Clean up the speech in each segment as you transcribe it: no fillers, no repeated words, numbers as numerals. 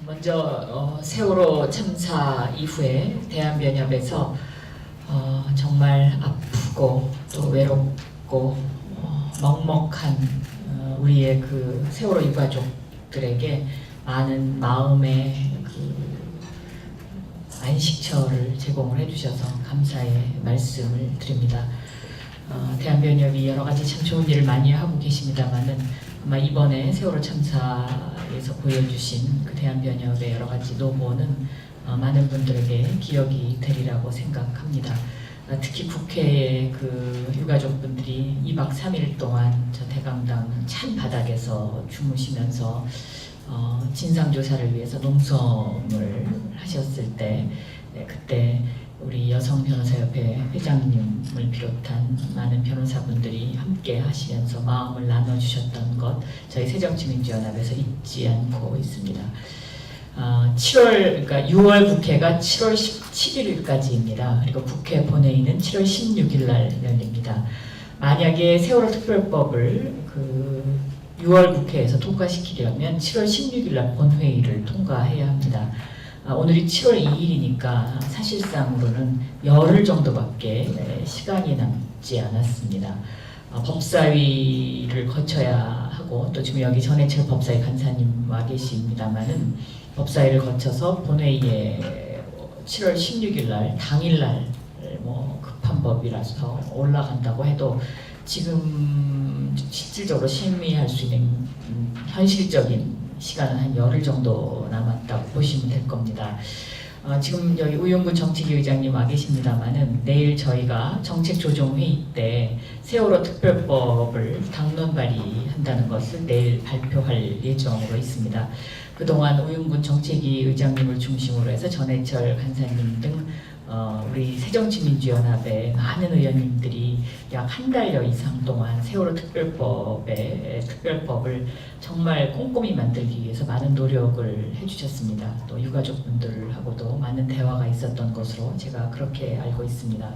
먼저 세월호 참사 이후에 대한변협에서 정말 아프고 또 외롭고 먹먹한 우리의 그 세월호 유가족들에게 많은 마음의 그 안식처를 제공을 해주셔서 감사의 말씀을 드립니다. 대한변협이 여러 가지 참 좋은 일을 많이 하고 계십니다만은 아마 이번에 세월호 참사에서 보여주신 그 대한변협의 여러 가지 노고는 많은 분들에게 기억이 되리라고 생각합니다. 특히 국회의 그 유가족분들이 2박 3일 동안 저 대강당 찬 바닥에서 주무시면서 진상조사를 위해서 농성을 하셨을 때 그때 우리 여성변호사협회 회장님을 비롯한 많은 변호사분들이 함께 하시면서 마음을 나눠주셨던 것 저희 새정치민주연합에서 잊지 않고 있습니다. 6월 국회가 7월 17일까지입니다. 그리고 국회 본회의는 7월 16일 날 열립니다. 만약에 세월호 특별법을 6월 국회에서 통과시키려면 7월 16일 날 본회의를 통과해야 합니다. 오늘이 7월 2일이니까 사실상으로는 열흘 정도밖에 시간이 남지 않았습니다. 법사위를 거쳐야 하고 또 지금 여기 전해철 법사위 간사님 와 계십니다만은 법사위를 거쳐서 본회의에 7월 16일 날 당일날 급한 법이라서 올라간다고 해도 지금 실질적으로 심의할 수 있는 현실적인 시간은 한 열흘 정도 남았다고 보시면 될 겁니다. 지금 여기 우영근 정책위 의장님 와 계십니다만은 내일 저희가 정책조정회의 때 세월호 특별법을 당론 발의한다는 것을 내일 발표할 예정으로 있습니다. 그동안 우영근 정책위 의장님을 중심으로 해서 전해철 간사님 등 우리 새정치민주연합의 많은 의원님들이 약 한 달여 이상 동안 세월호 특별법을 정말 꼼꼼히 만들기 위해서 많은 노력을 해주셨습니다. 또 유가족분들하고도 많은 대화가 있었던 것으로 제가 그렇게 알고 있습니다.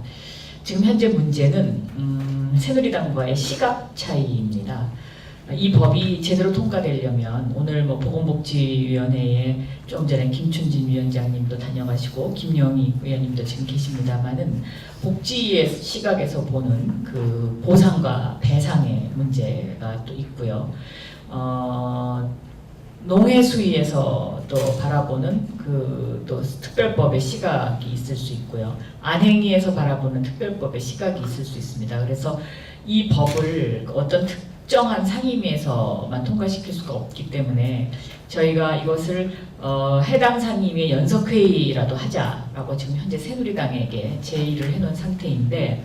지금 현재 문제는 새누리당과의 시각 차이입니다. 이 법이 제대로 통과되려면 오늘 보건복지위원회에 좀 전에 김춘진 위원장님도 다녀가시고 김영희 의원님도 지금 계십니다만은 복지의 시각에서 보는 그 보상과 배상의 문제가 또 있고요. 농해수위에서 또 바라보는 또 특별법의 시각이 있을 수 있고요. 안행위에서 바라보는 특별법의 시각이 있을 수 있습니다. 그래서 이 법을 어떤 특정한 상임위에서만 통과시킬 수가 없기 때문에 저희가 이것을 해당 상임위의 연석회의라도 하자라고 지금 현재 새누리당에게 제의를 해놓은 상태인데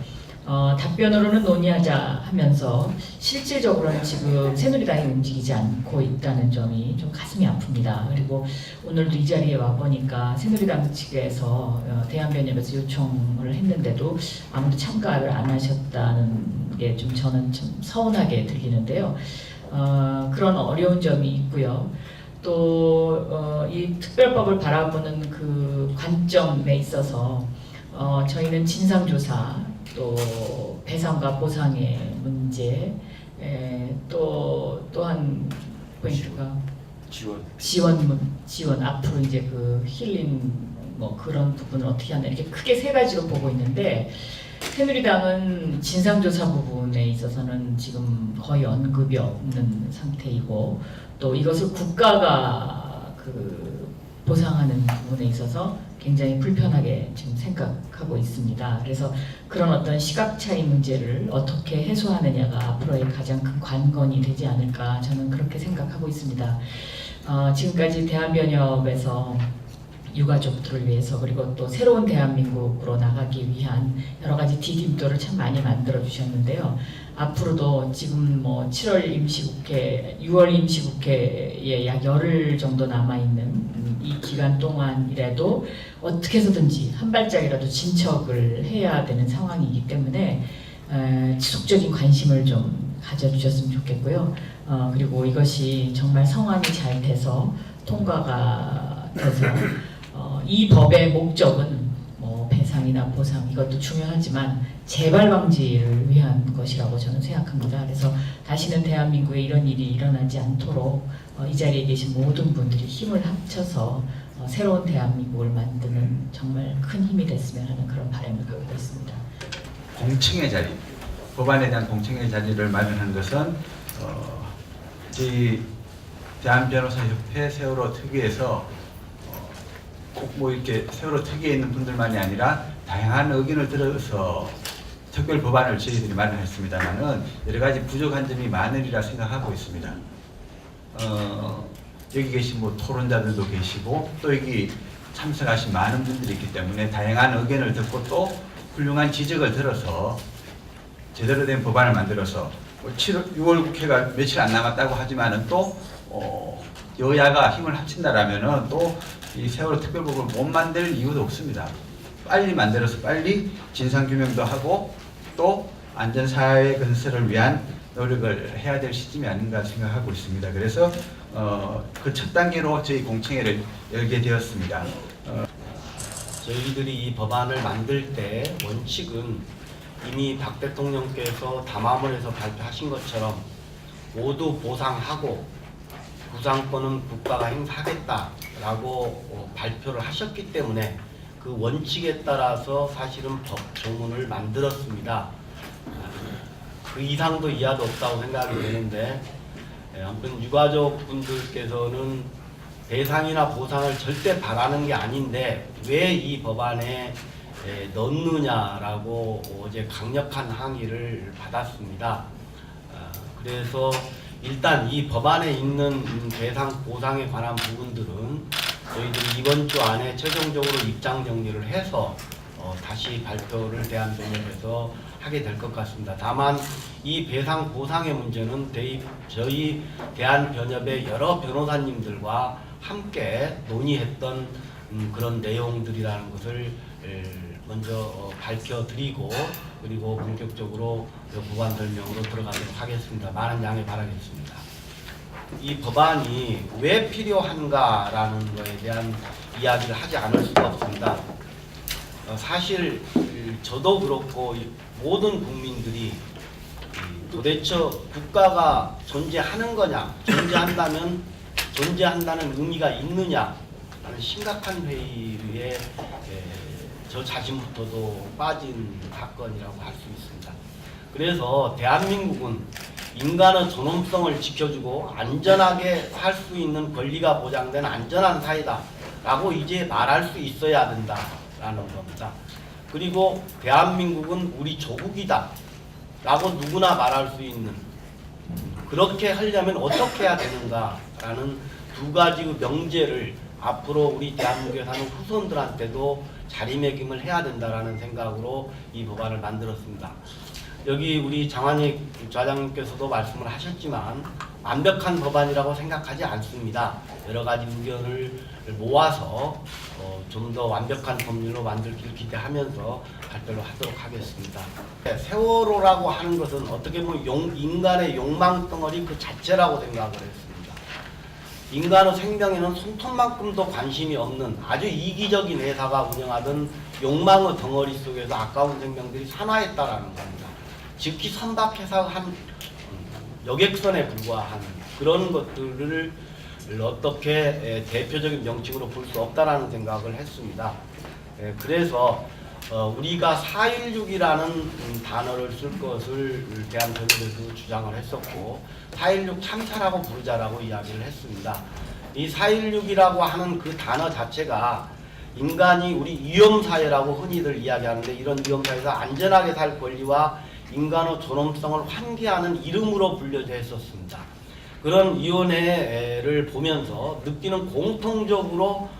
답변으로는 논의하자 하면서 실질적으로는 지금 새누리당이 움직이지 않고 있다는 점이 좀 가슴이 아픕니다. 그리고 오늘도 이 자리에 와보니까 새누리당 측에서 대한변협에서 요청을 했는데도 아무도 참가를 안 하셨다는 게 좀 저는 좀 서운하게 들리는데요. 그런 어려운 점이 있고요. 또 이 특별법을 바라보는 그 관점에 있어서 저희는 진상조사 또 배상과 보상의 문제 또한 포인트가 지원 앞으로 이제 그 힐링 그런 부분을 어떻게 한다 이렇게 크게 세 가지로 보고 있는데 새누리당은 진상조사 부분에 있어서는 지금 거의 언급이 없는 상태이고 또 이것을 국가가 보상하는 부분에 있어서 굉장히 불편하게 지금 생각하고 있습니다. 그래서 그런 어떤 시각 차이 문제를 어떻게 해소하느냐가 앞으로의 가장 큰 관건이 되지 않을까 저는 그렇게 생각하고 있습니다. 지금까지 대한변협에서 유가족들을 위해서 그리고 또 새로운 대한민국으로 나가기 위한 여러 가지 디딤돌을 참 많이 만들어 주셨는데요. 앞으로도 지금 7월 임시국회, 6월 임시국회에 약 열흘 정도 남아있는 이 기간 동안이라도 어떻게 해서든지 한 발짝이라도 진척을 해야 되는 상황이기 때문에 지속적인 관심을 좀 가져주셨으면 좋겠고요. 그리고 이것이 정말 성안이 잘 돼서 통과가 돼서 이 법의 목적은 배상 배상이나 보상 이것도 중요하지만 재발 방지를 위한 것이라고 저는 생각합니다. 그래서 다시는 대한민국에 이런 일이 일어나지 않도록 이 자리에 계신 모든 분들이 힘을 합쳐서 새로운 대한민국을 만드는 정말 큰 힘이 됐으면 하는 그런 바람을 갖고 있습니다. 공청회 자리, 법안에 대한 공청회 자리를 마련한 것은 저희 대한변호사협회 세월호 특위에서 꼭 뭐 이렇게 세월호 특위에 있는 분들만이 아니라 다양한 의견을 들어서 특별 법안을 저희들이 마련했습니다만은 여러 가지 부족한 점이 많으리라 생각하고 있습니다. 여기 계신 뭐 토론자들도 계시고 또 여기 참석하신 많은 분들이 있기 때문에 다양한 의견을 듣고 또 훌륭한 지적을 들어서 제대로 된 법안을 만들어서 6월 국회가 며칠 안 남았다고 하지만은 또 여야가 힘을 합친다라면은 또 이 세월호 특별법을 못 만들 이유도 없습니다. 빨리 만들어서 빨리 진상규명도 하고 또 안전사회 건설을 위한 노력을 해야 될 시점이 아닌가 생각하고 있습니다. 그래서 그 첫 단계로 저희 공청회를 열게 되었습니다. 저희들이 이 법안을 만들 때 원칙은 이미 박 대통령께서 담화문에서 발표하신 것처럼 모두 보상하고 구상권은 국가가 행사하겠다라고 발표를 하셨기 때문에 그 원칙에 따라서 사실은 법 조문을 만들었습니다. 그 이상도 이하도 없다고 생각이 되는데 아무튼 유가족 분들께서는 배상이나 보상을 절대 바라는 게 아닌데 왜 이 법안에 넣느냐라고 어제 강력한 항의를 받았습니다. 그래서 일단 이 법안에 있는 배상 보상에 관한 부분들은 저희들이 이번 주 안에 최종적으로 입장 정리를 해서 다시 발표를 대한변협에서 하게 될 것 같습니다. 다만 이 배상 보상의 문제는 저희 대한변협의 여러 변호사님들과 함께 논의했던 그런 내용들이라는 것을 먼저 밝혀드리고 그리고 본격적으로 법안 설명으로 들어가도록 하겠습니다. 많은 양해 바라겠습니다. 이 법안이 왜 필요한가라는 것에 대한 이야기를 하지 않을 수가 없습니다. 사실 저도 그렇고 모든 국민들이 도대체 국가가 존재하는 거냐, 존재한다면 존재한다는 의미가 있느냐 하는 심각한 회의에 저 자신부터도 빠진 사건이라고 할 수 있습니다. 그래서 대한민국은 인간의 존엄성을 지켜주고 안전하게 살 수 있는 권리가 보장된 안전한 사회다 라고 이제 말할 수 있어야 된다라는 겁니다. 그리고 대한민국은 우리 조국이다 라고 누구나 말할 수 있는, 그렇게 하려면 어떻게 해야 되는가라는 두 가지 명제를 앞으로 우리 대한민국에 사는 후손들한테도 자리매김을 해야 된다라는 생각으로 이 법안을 만들었습니다. 여기 우리 장환익 좌장님께서도 말씀을 하셨지만 완벽한 법안이라고 생각하지 않습니다. 여러 가지 의견을 모아서 좀 더 완벽한 법률로 만들기를 기대하면서 발표를 하도록 하겠습니다. 세월호라고 하는 것은 어떻게 보면 인간의 욕망덩어리 그 자체라고 생각을 했습니다. 인간의 생명에는 손톱만큼도 관심이 없는 아주 이기적인 회사가 운영하던 욕망의 덩어리 속에서 아까운 생명들이 산화했다라는 겁니다. 즉히 선박회사 한 여객선에 불과한 그런 것들을 어떻게 대표적인 명칭으로 볼 수 없다라는 생각을 했습니다. 그래서 우리가 4.16이라는 단어를 쓸 것을 대한변협에서 주장을 했었고 4.16 참사라고 부르자라고 이야기를 했습니다. 이 4.16이라고 하는 그 단어 자체가 인간이 우리 위험사회라고 흔히들 이야기하는데 이런 위험사회에서 안전하게 살 권리와 인간의 존엄성을 환기하는 이름으로 불려져 했었습니다. 그런 위원회를 보면서 느끼는 공통적으로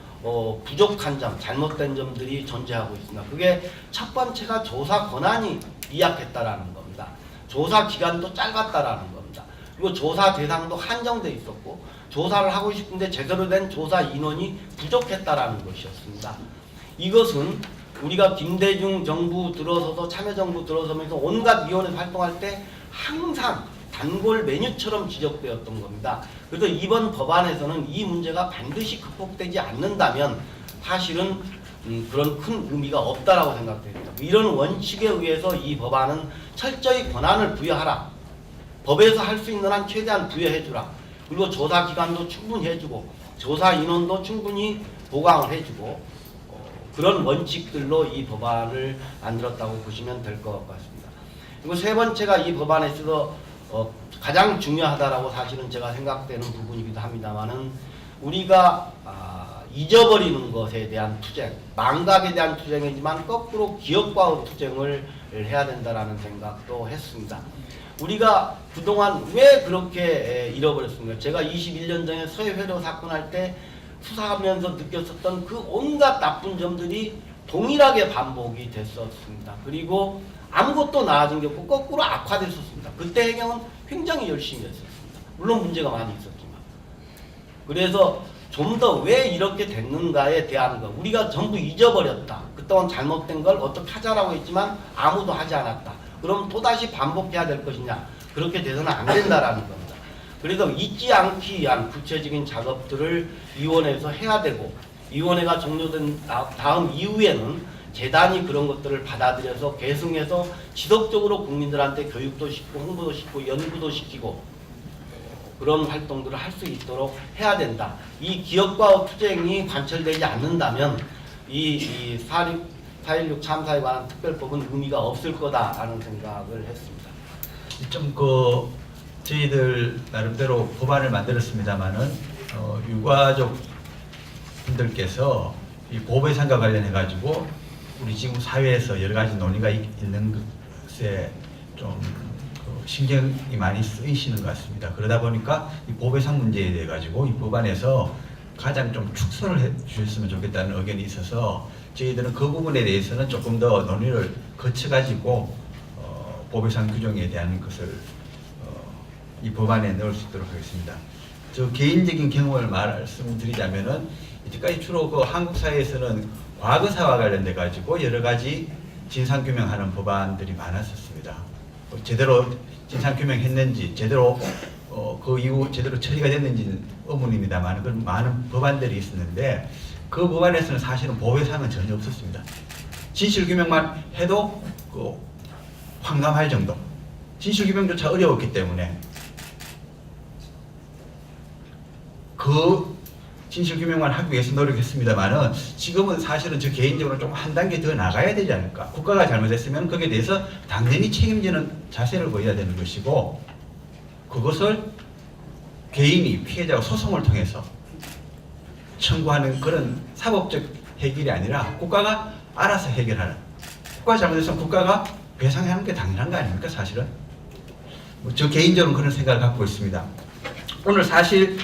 부족한 점, 잘못된 점들이 존재하고 있습니다. 그게 첫 번째가 조사 권한이 미약했다라는 겁니다. 조사 기간도 짧았다라는 겁니다. 그리고 조사 대상도 한정돼 있었고 조사를 하고 싶은데 제대로 된 조사 인원이 부족했다라는 것이었습니다. 이것은 우리가 김대중 정부 들어서서 참여정부 들어서면서 온갖 위원회 활동할 때 항상 단골 메뉴처럼 지적되었던 겁니다. 그래서 이번 법안에서는 이 문제가 반드시 극복되지 않는다면 사실은 그런 큰 의미가 없다라고 생각됩니다. 이런 원칙에 의해서 이 법안은 철저히 권한을 부여하라. 법에서 할 수 있는 한 최대한 부여해주라. 그리고 조사 기간도 충분히 해주고 조사 인원도 충분히 보강을 해주고 그런 원칙들로 이 법안을 만들었다고 보시면 될 것 같습니다. 그리고 세 번째가 이 법안에 있어서 가장 중요하다라고 사실은 제가 생각되는 부분이기도 합니다만은 우리가 잊어버리는 것에 대한 투쟁, 망각에 대한 투쟁이지만 거꾸로 기억과의 투쟁을 해야 된다라는 생각도 했습니다. 우리가 그동안 왜 그렇게 잃어버렸습니까? 제가 21년 전에 서해회로 사건 할 때 수사하면서 느꼈었던 그 온갖 나쁜 점들이 동일하게 반복이 됐었습니다. 그리고 아무것도 나아진 게 없고 거꾸로 악화됐었습니다. 그때 해경은 굉장히 열심히 했었습니다. 물론 문제가 많이 있었지만. 그래서 좀 더 왜 이렇게 됐는가에 대한 거 우리가 전부 잊어버렸다. 그동안 잘못된 걸 어떻게 하자라고 했지만 아무도 하지 않았다. 그럼 또다시 반복해야 될 것이냐. 그렇게 돼서는 안 된다라는 겁니다. 그래서 잊지 않기 위한 구체적인 작업들을 위원회에서 해야 되고 위원회가 종료된 다음 이후에는 재단이 그런 것들을 받아들여서 계승해서 지속적으로 국민들한테 교육도 시키고 홍보도 시키고 연구도 시키고 그런 활동들을 할 수 있도록 해야 된다. 이 기업과 투쟁이 관철되지 않는다면 이 4.16 참사에 관한 특별법은 의미가 없을 거다라는 생각을 했습니다. 좀 저희들 나름대로 법안을 만들었습니다만은 유가족 분들께서 이 보호배상과 관련해 가지고 우리 지금 사회에서 여러 가지 논의가 있는 것에 좀 신경이 많이 쓰이시는 것 같습니다. 그러다 보니까 이 보호배상 문제에 대해 가지고 이 법안에서 가장 좀 축소를 해 주셨으면 좋겠다는 의견이 있어서 저희들은 그 부분에 대해서는 조금 더 논의를 거쳐 가지고 보호배상 규정에 대한 것을 이 법안에 넣을 수 있도록 하겠습니다. 저 개인적인 경험을 말씀드리자면은 이때까지 주로 그 한국 사회에서는 과거사와 관련돼 가지고 여러 가지 진상 규명하는 법안들이 많았었습니다. 제대로 진상 규명했는지 제대로 그 이후 제대로 처리가 됐는지는 의문입니다만 그런 많은 법안들이 있었는데 그 법안에서는 사실은 보호배상은 전혀 없었습니다. 진실 규명만 해도 황당할 정도. 진실 규명조차 어려웠기 때문에 그 진실 규명만 하기 위해서 노력했습니다만은 지금은 사실은 저 개인적으로 좀 한 단계 더 나가야 되지 않을까. 국가가 잘못했으면 거기에 대해서 당연히 책임지는 자세를 보여야 되는 것이고 그것을 개인이 피해자가 소송을 통해서 청구하는 그런 사법적 해결이 아니라 국가가 알아서 해결하는. 국가가 잘못했으면 국가가 배상하는 게 당연한 거 아닙니까 사실은. 저 개인적으로 그런 생각을 갖고 있습니다. 오늘 사실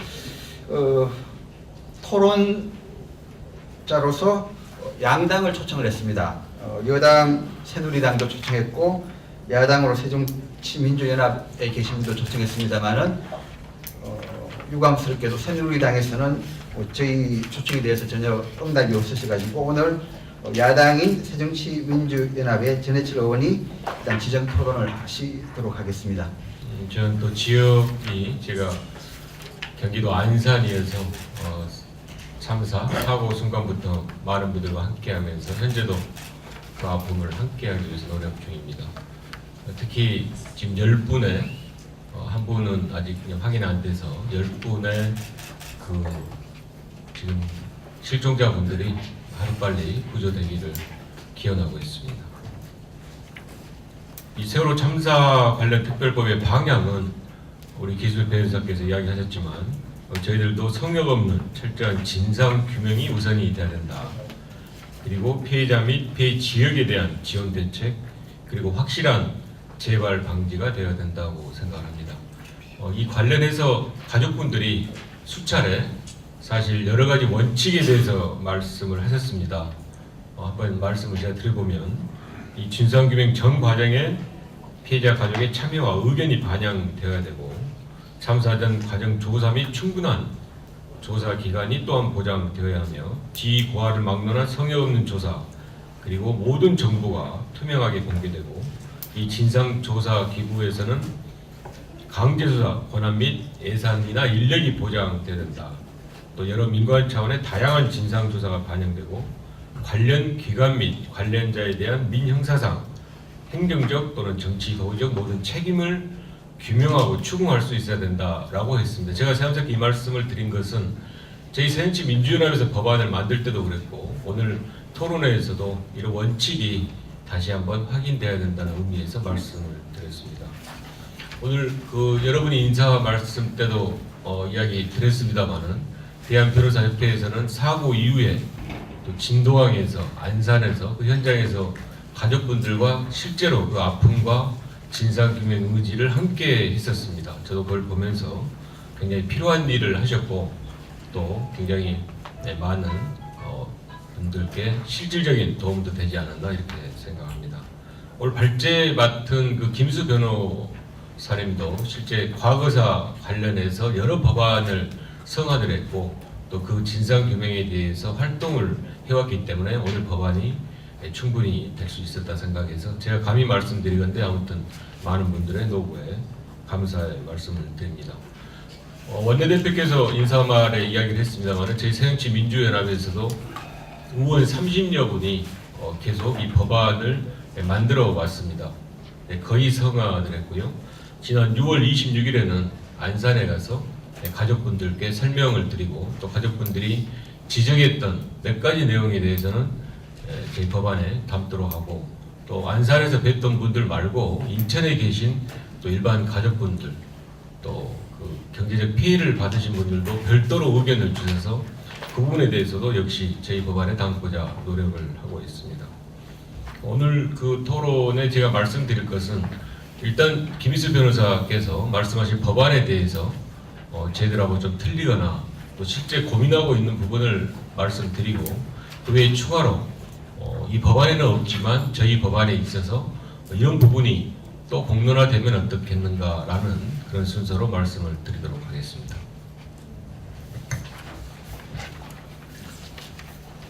토론자로서 양당을 초청을 했습니다. 여당 새누리당도 초청했고 야당으로 새정치민주연합에 계신 분도 초청했습니다만은 유감스럽게도 새누리당에서는 저희 초청에 대해서 전혀 응답이 없으셔가지고 오늘 야당인 새정치민주연합의 전해철 의원이 일단 지정 토론을 하시도록 하겠습니다. 저는 또 지역이 제가 경기도 안산이어서 참사 사고 순간부터 많은 분들과 함께하면서 현재도 그 아픔을 함께하기 위해서 노력 중입니다. 특히 지금 10분의 한 분은 아직 확인 안 돼서 10분의 그 지금 실종자분들이 하루빨리 구조되기를 기원하고 있습니다. 이 세월호 참사 관련 특별법의 방향은 우리 기술 변호사께서 이야기하셨지만 저희들도 성역 없는 철저한 진상 규명이 우선이 돼야 된다. 그리고 피해자 및 피해 지역에 대한 지원 대책 그리고 확실한 재발 방지가 되어야 된다고 생각합니다. 이 관련해서 가족분들이 수차례 사실 여러 가지 원칙에 대해서 말씀을 하셨습니다. 한번 말씀을 제가 드려보면 이 진상 규명 전 과정에 피해자 가족의 참여와 의견이 반영되어야 되고 참사 전 과정 조사 및 충분한 조사 기간이 또한 보장되어야 하며 지위 고하를 막론한 성역 없는 조사 그리고 모든 정보가 투명하게 공개되고 이 진상 조사 기구에서는 강제조사 권한 및 예산이나 인력이 보장되어야 된다. 또 여러 민관 차원의 다양한 진상 조사가 반영되고 관련 기관 및 관련자에 대한 민형사상, 행정적 또는 정치, 도의적 모든 책임을 규명하고 추궁할 수 있어야 된다라고 했습니다. 제가 새삼스럽게 이 말씀을 드린 것은 저희 새정치민주연합에서 법안을 만들 때도 그랬고 오늘 토론회에서도 이런 원칙이 다시 한번 확인돼야 된다는 의미에서 말씀을 드렸습니다. 오늘 여러분이 인사 말씀 때도 이야기 드렸습니다마는 대한변호사협회에서는 사고 이후에 또 진도항에서 안산에서 그 현장에서 가족분들과 실제로 그 아픔과 진상규명 의지를 함께 했었습니다. 저도 그걸 보면서 굉장히 필요한 일을 하셨고 또 굉장히 많은 분들께 실질적인 도움도 되지 않았나 이렇게 생각합니다. 오늘 발제 맡은 그 김수 변호사님도 실제 과거사 관련해서 여러 법안을 성안을 했고 또 그 진상규명에 대해서 활동을 해왔기 때문에 오늘 법안이 충분히 될 수 있었다 생각해서 제가 감히 말씀드리건데 아무튼 많은 분들의 노고에 감사의 말씀을 드립니다. 원내대표께서 인사말에 이야기를 했습니다만 저희 새정치민주연합에서도 의원 30여 분이 계속 이 법안을 만들어 왔습니다. 거의 성안을 했고요. 지난 6월 26일에는 안산에 가서 가족분들께 설명을 드리고 또 가족분들이 지적했던 몇 가지 내용에 대해서는 저희 법안에 담도록 하고 또 안산에서 뵀던 분들 말고 인천에 계신 또 일반 가족분들 또 그 경제적 피해를 받으신 분들도 별도로 의견을 주셔서 그 부분에 대해서도 역시 저희 법안에 담고자 노력을 하고 있습니다. 오늘 그 토론에 제가 말씀드릴 것은 일단 김희수 변호사께서 말씀하신 법안에 대해서 저희들하고 좀 틀리거나 또 실제 고민하고 있는 부분을 말씀드리고 그 외에 추가로 이 법안에는 없지만 저희 법안에 있어서 이런 부분이 또 공론화되면 어떻겠는가라는 그런 순서로 말씀을 드리도록 하겠습니다.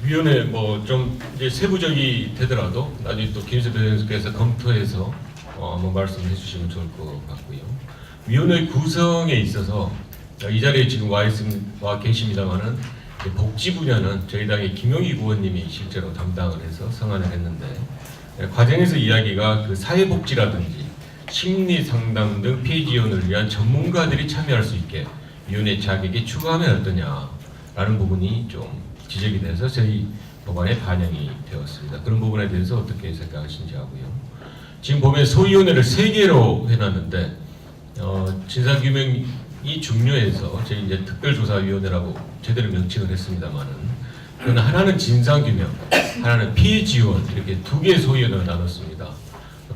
위원회 좀 이제 세부적이 되더라도 나중에 또 김희수 변호사께서 검토해서 한번 말씀해 주시면 좋을 것 같고요. 위원회 구성에 있어서 이 자리에 지금 와 계십니다만은 복지 분야는 저희 당의 김용희 의원님이 실제로 담당을 해서 성안을 했는데 과정에서 이야기가 그 사회복지라든지 심리 상담 등 피해 지원을 위한 전문가들이 참여할 수 있게 위원회 자격에 추가하면 어떠냐라는 부분이 좀 지적이 돼서 저희 법안에 반영이 되었습니다. 그런 부분에 대해서 어떻게 생각하시는지 하고요. 지금 보면 소위원회를 3개로 해놨는데 진상규명이 중요해서 저희 이제 특별조사위원회라고 제대로 명칭을 했습니다만은 그건 하나는 진상규명, 하나는 피해 지원 이렇게 2개의 소위원회를 나눴습니다.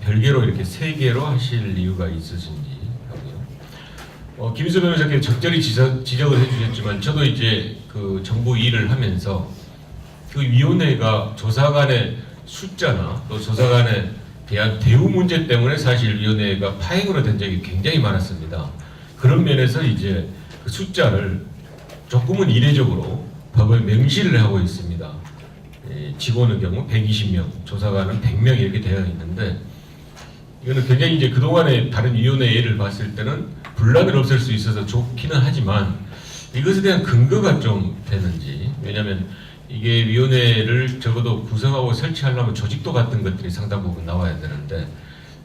별개로 이렇게 3개로 하실 이유가 있으신지 하고요. 김희수 변호사께서 적절히 지적을 해주셨지만 저도 이제 그 정부 일을 하면서 그 위원회가 조사관의 숫자나 또 조사관에 대한 대우 문제 때문에 사실 위원회가 파행으로 된 적이 굉장히 많았습니다. 그런 면에서 이제 그 숫자를 조금은 이례적으로 법을 명시를 하고 있습니다. 직원의 경우 120명, 조사관은 100명 이렇게 되어 있는데 이거는 굉장히 이제 그동안의 다른 위원회 예를 봤을 때는 분란을 없앨 수 있어서 좋기는 하지만 이것에 대한 근거가 좀 되는지 왜냐하면 이게 위원회를 적어도 구성하고 설치하려면 조직도 같은 것들이 상당 부분 나와야 되는데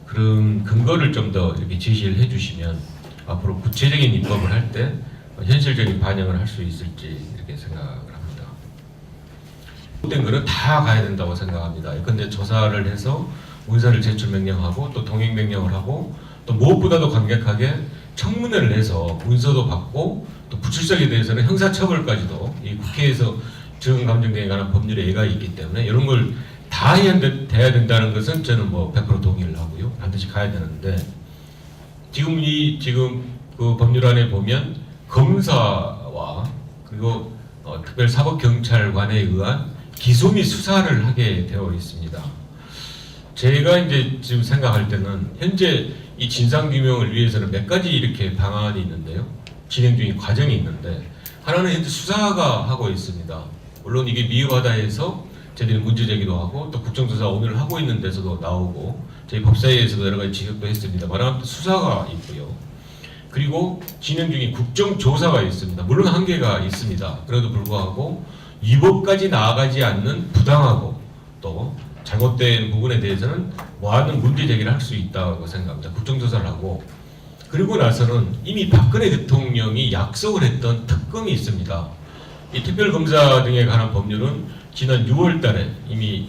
그런 근거를 좀 더 이렇게 제시를 해주시면 앞으로 구체적인 입법을 할 때 현실적인 반영을 할 수 있을지 이렇게 생각을 합니다. 잘못된 거는 다 가야 된다고 생각합니다. 근데 조사를 해서 문서를 제출 명령하고 또 동행 명령을 하고 또 무엇보다도 강력하게 청문회를 해서 문서도 받고 또 부출석에 대해서는 형사처벌까지도 이 국회에서 정감정등에 관한 법률에 예가 있기 때문에 이런 걸 다 돼야 된다는 것은 저는 100% 동의를 하고요. 반드시 가야 되는데 지금 그 법률안에 보면 검사와 그리고 특별사법경찰관에 의한 기소 및 수사를 하게 되어 있습니다. 제가 이제 지금 생각할 때는 현재 이 진상규명을 위해서는 몇 가지 이렇게 방안이 있는데요. 진행 중인 과정이 있는데 하나는 현재 수사가 하고 있습니다. 물론 이게 미흡하다 해서 저희들이 문제제기도 하고 또 국정조사 오늘 하고 있는 데서도 나오고 저희 법사위에서도 여러 가지 지적도 했습니다만 수사가 있고요. 그리고 진행 중인 국정조사가 있습니다. 물론 한계가 있습니다. 그래도 불구하고 위법까지 나아가지 않는 부당하고 또 잘못된 부분에 대해서는 뭐하는 문제 제기를 할 수 있다고 생각합니다. 국정조사를 하고 그리고 나서는 이미 박근혜 대통령이 약속을 했던 특검이 있습니다. 이 특별검사 등에 관한 법률은 지난 6월달에 이미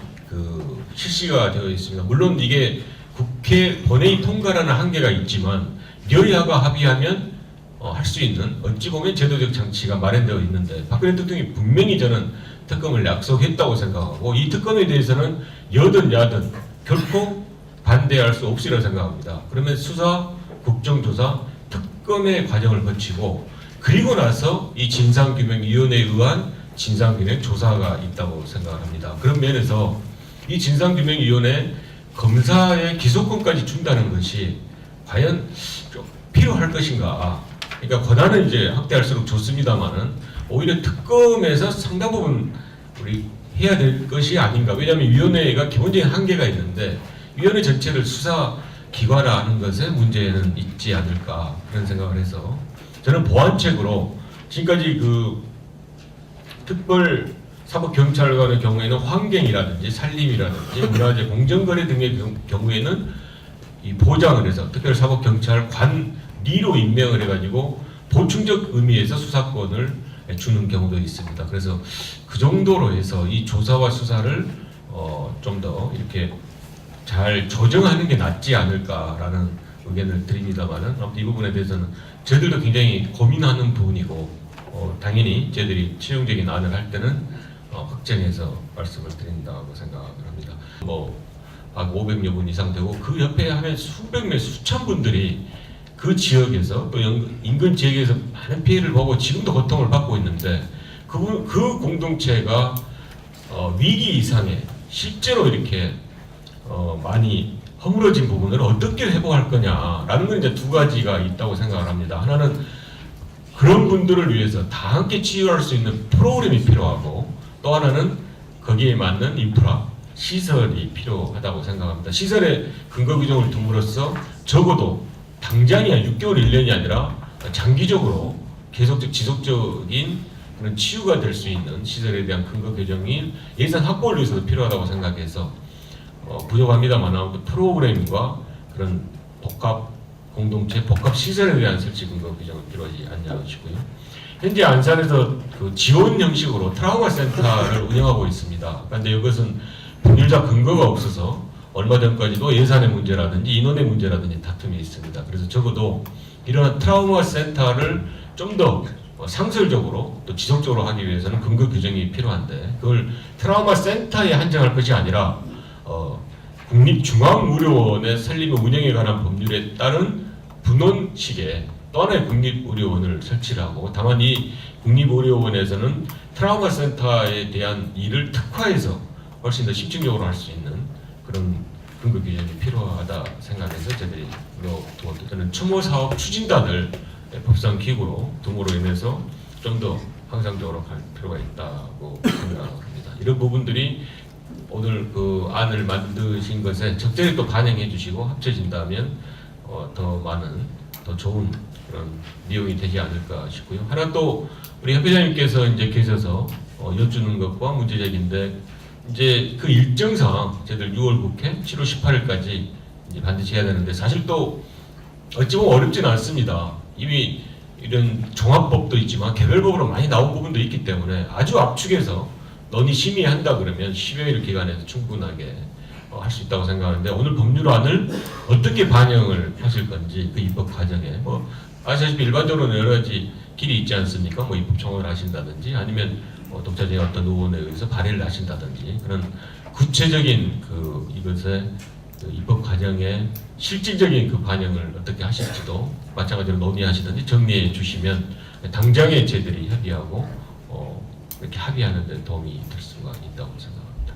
실시가 되어 있습니다. 물론 이게 국회 본회의 통과라는 한계가 있지만 여야가 합의하면 할 수 있는 어찌 보면 제도적 장치가 마련되어 있는데 박근혜 대통령이 분명히 저는 특검을 약속했다고 생각하고 이 특검에 대해서는 여든 야든 결코 반대할 수 없으리라 생각합니다. 그러면 수사, 국정조사, 특검의 과정을 거치고 그리고 나서 이 진상규명위원회에 의한 진상규명 조사가 있다고 생각합니다. 그런 면에서 이 진상규명위원회 검사의 기소권까지 준다는 것이 과연 좀 필요할 것인가? 그러니까 권한은 이제 확대할수록 좋습니다만은 오히려 특검에서 상당 부분 우리 해야 될 것이 아닌가? 왜냐하면 위원회가 기본적인 한계가 있는데 위원회 전체를 수사 기관화하는 것에 문제는 있지 않을까 그런 생각을 해서 저는 보완책으로 지금까지 특별 사법경찰관의 경우에는 환경이라든지 산림이라든지 문화재 공정거래 등의 경우에는 이 보장을 해서 특별 사법경찰관리로 임명을 해가지고 보충적 의미에서 수사권을 주는 경우도 있습니다. 그래서 그 정도로 해서 이 조사와 수사를 좀 더 이렇게 잘 조정하는 게 낫지 않을까라는 의견을 드립니다만은 아무튼 이 부분에 대해서는 저희들도 굉장히 고민하는 부분이고 당연히 저희들이 최종적인 안을 할 때는 확정해서 말씀을 드린다고 생각을 합니다. 500여 분 이상 되고 그 옆에 하면 수백 명 수천 분들이 그 지역에서 또 인근 지역에서 많은 피해를 보고 지금도 고통을 받고 있는데 그 공동체가 위기 이상의 실제로 이렇게 많이 허물어진 부분을 어떻게 회복할 거냐라는 건 이제 두 가지가 있다고 생각을 합니다. 하나는 그런 분들을 위해서 다 함께 치유할 수 있는 프로그램이 필요하고 또 하나는 거기에 맞는 인프라, 시설이 필요하다고 생각합니다. 시설에 근거 규정을 둠으로써 적어도 당장이 6개월, 1년이 아니라 장기적으로 계속적, 지속적인 그런 치유가 될 수 있는 시설에 대한 근거 규정이 예산 확보를 위해서도 필요하다고 생각해서 부족합니다만 아무튼 프로그램과 그런 복합 공동체, 복합 시설에 대한 설치 근거 규정은 필요하지 않냐 싶고요. 현재 안산에서 지원 형식으로 트라우마 센터를 운영하고 있습니다. 그런데 이것은 법률적 근거가 없어서 얼마 전까지도 예산의 문제라든지 인원의 문제라든지 다툼이 있습니다. 그래서 적어도 이러한 트라우마 센터를 좀 더 상설적으로 또 지속적으로 하기 위해서는 근거 규정이 필요한데 그걸 트라우마 센터에 한정할 것이 아니라 국립중앙의료원의 설립 운영에 관한 법률에 따른 분원식에 또 하나의 국립의료원을 설치를 하고 다만 이 국립의료원에서는 트라우마 센터에 대한 일을 특화해서 훨씬 더 집중적으로 할 수 있는 그런 근거 규정이 필요하다 생각해서 저희들이 저는 추모 사업 추진단을 법상 기구로 둠으로 인해서 좀 더 항상적으로 갈 필요가 있다고 생각합니다. 이런 부분들이 오늘 그 안을 만드신 것에 적절히 또 반영해 주시고 합쳐진다면 더 많은 더 좋은 그런 내용이 되지 않을까 싶고요. 하나 또 우리 협회장님께서 이제 계셔서 여쭈는 것과 문제제기인데 이제 그 일정상 저희들 6월 국회 7월 18일까지 이제 반드시 해야 되는데 사실 또 어찌 보면 어렵지는 않습니다. 이미 이런 종합법도 있지만 개별법으로 많이 나온 부분도 있기 때문에 아주 압축해서 논의 심의한다 그러면 10여일 기간에서 충분하게 할 수 있다고 생각하는데 오늘 법률안을 어떻게 반영을 하실 건지 그 입법 과정에 아시다시피 일반적으로는 여러 가지 길이 있지 않습니까? 입법 청원을 하신다든지 아니면 독자적인 어떤 의원에 의해서 발의를 하신다든지 그런 구체적인 이것의 입법 과정에 실질적인 그 반영을 어떻게 하실지도 마찬가지로 논의하시든지 정리해 주시면 당장에 저희들이 협의하고 이렇게 합의하는 데 도움이 될 수가 있다고 생각합니다.